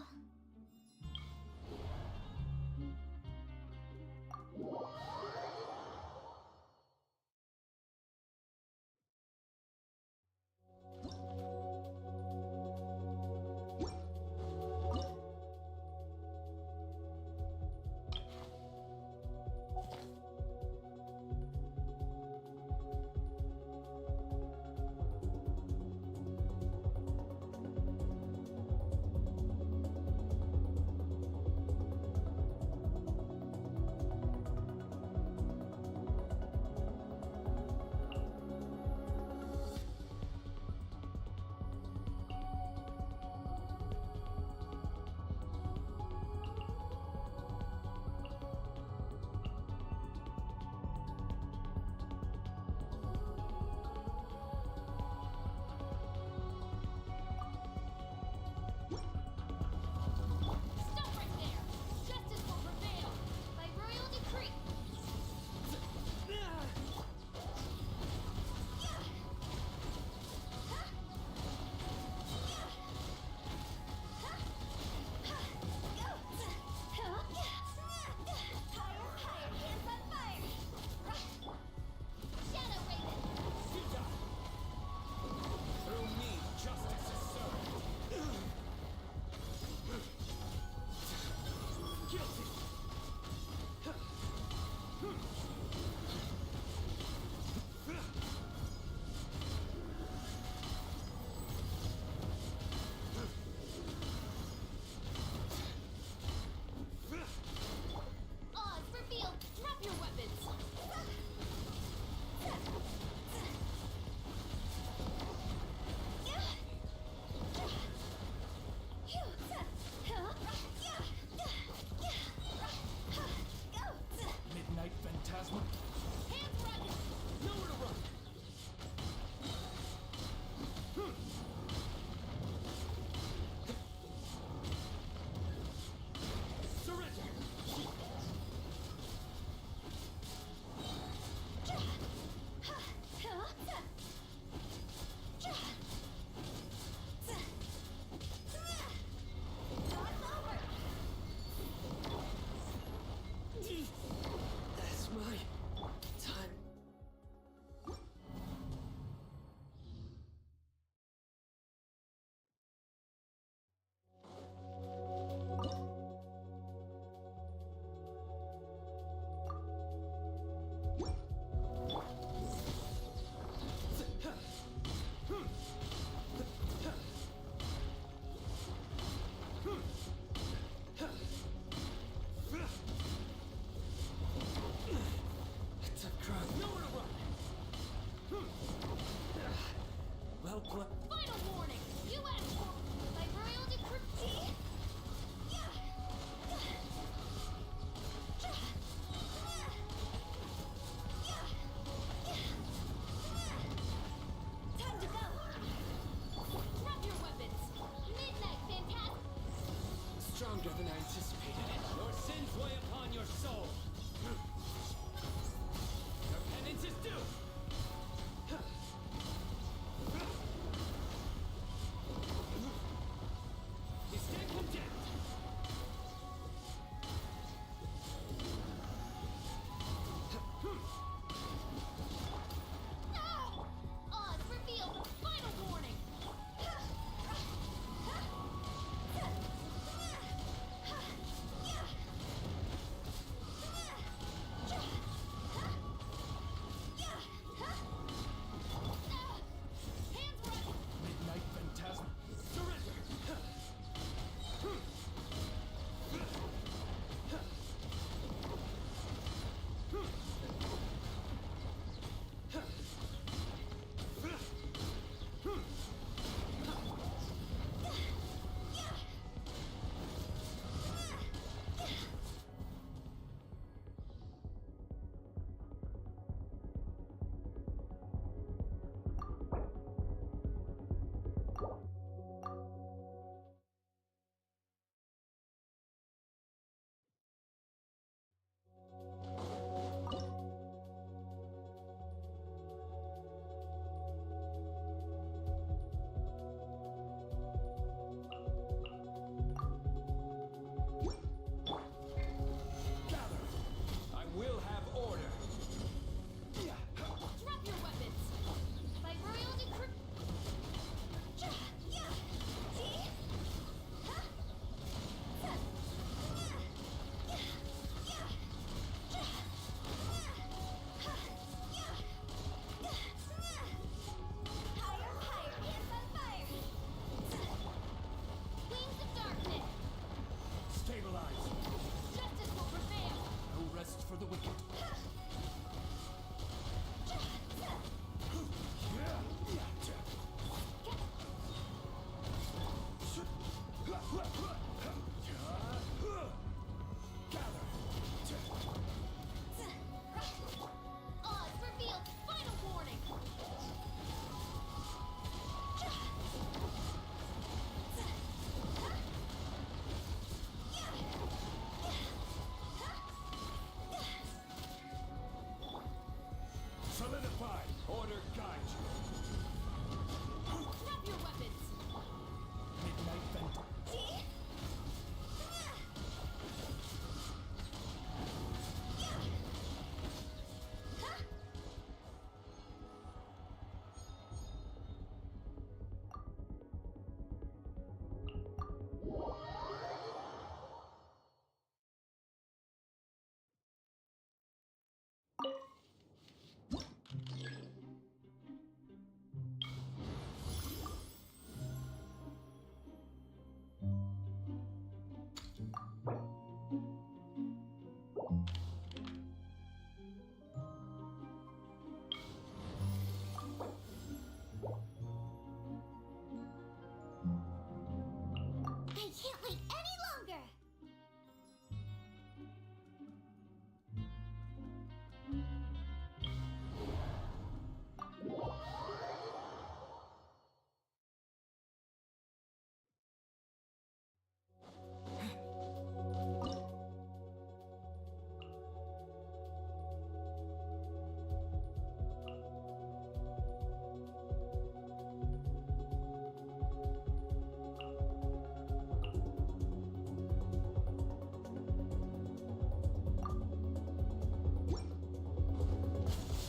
can't wait any longer!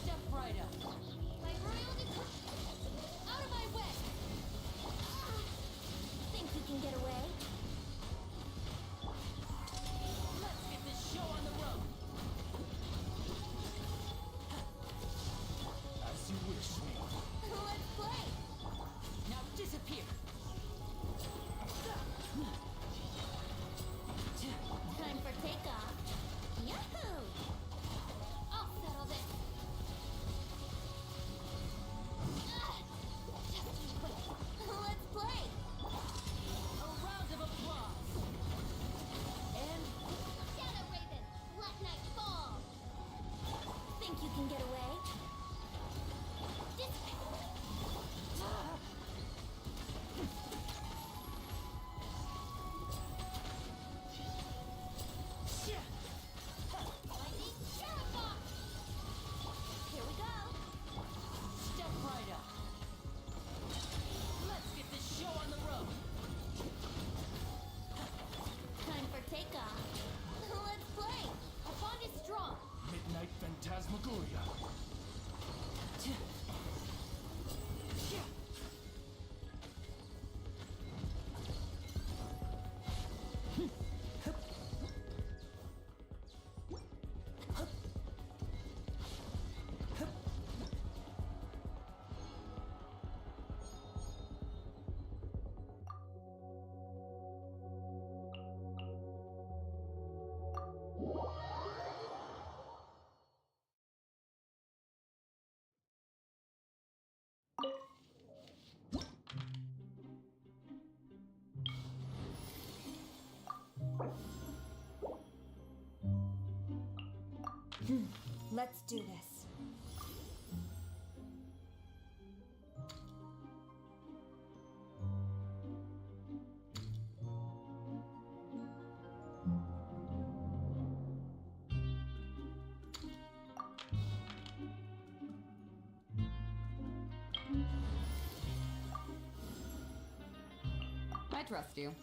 Step right up. My royal out of my way! Think you can get away? Let's get this show on the road. As you wish, Snape. Let's play! Now disappear. Time for takeoff. Yahoo! I'll settle this. Just you wait. Let's play! A round of applause. And Shadow Raven, let night fall! Think you can get away? Lightning Sheriff Box! Here we go! step right up. Let's get this show on the road. Time for takeoff. Let's play! Our bond is strong. Midnight Phantasmagoria. Let's do this. I trust you.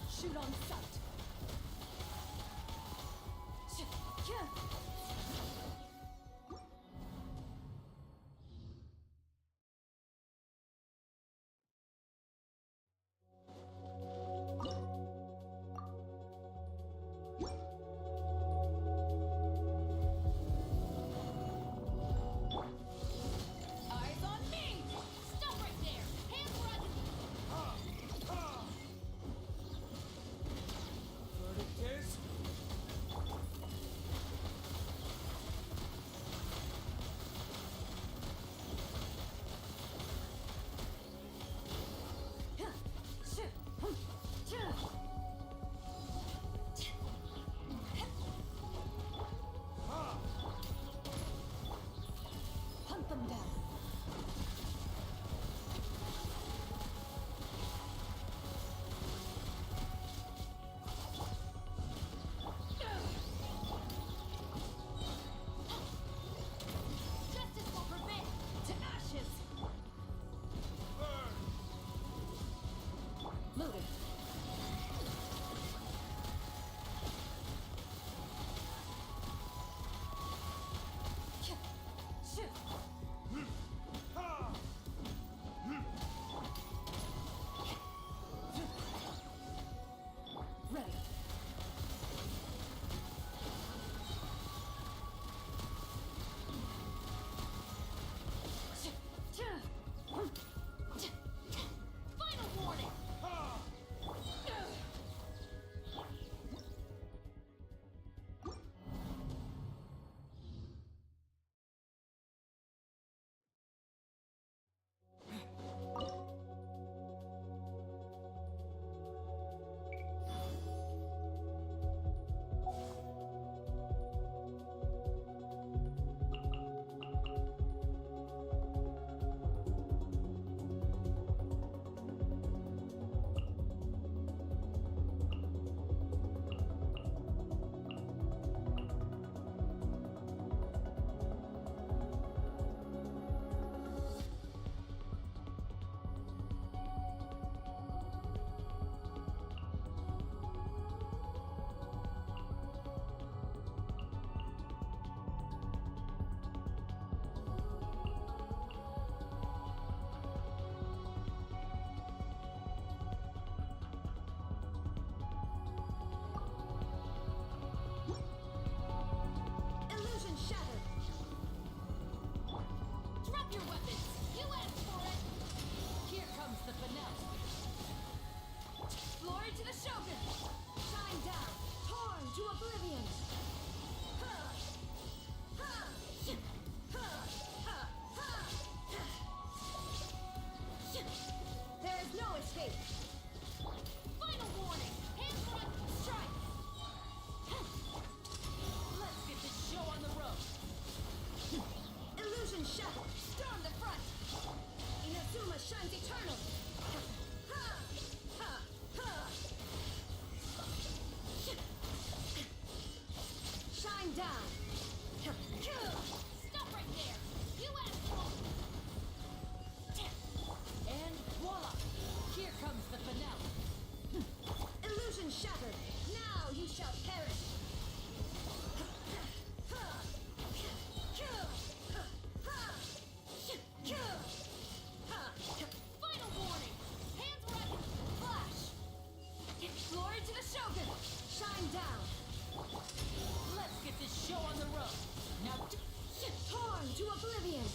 Shoot on sight. Eyes on me! Stop right there! Hands where I can... the Shogun! Shine down! Torn to oblivion! There is no escape! Final warning! Hands on strike! Let's get this show on the road! Illusion shuttle! Storm the front! Inazuma shines eternal! Shine down! Stop right there! You asshole! And voila! Here comes the finale! Illusion shattered! Now you shall perish! Final warning! Hands where I can flash! Glory to the Shogun! Shine down! Let's get this show on the road! Now torn to oblivion!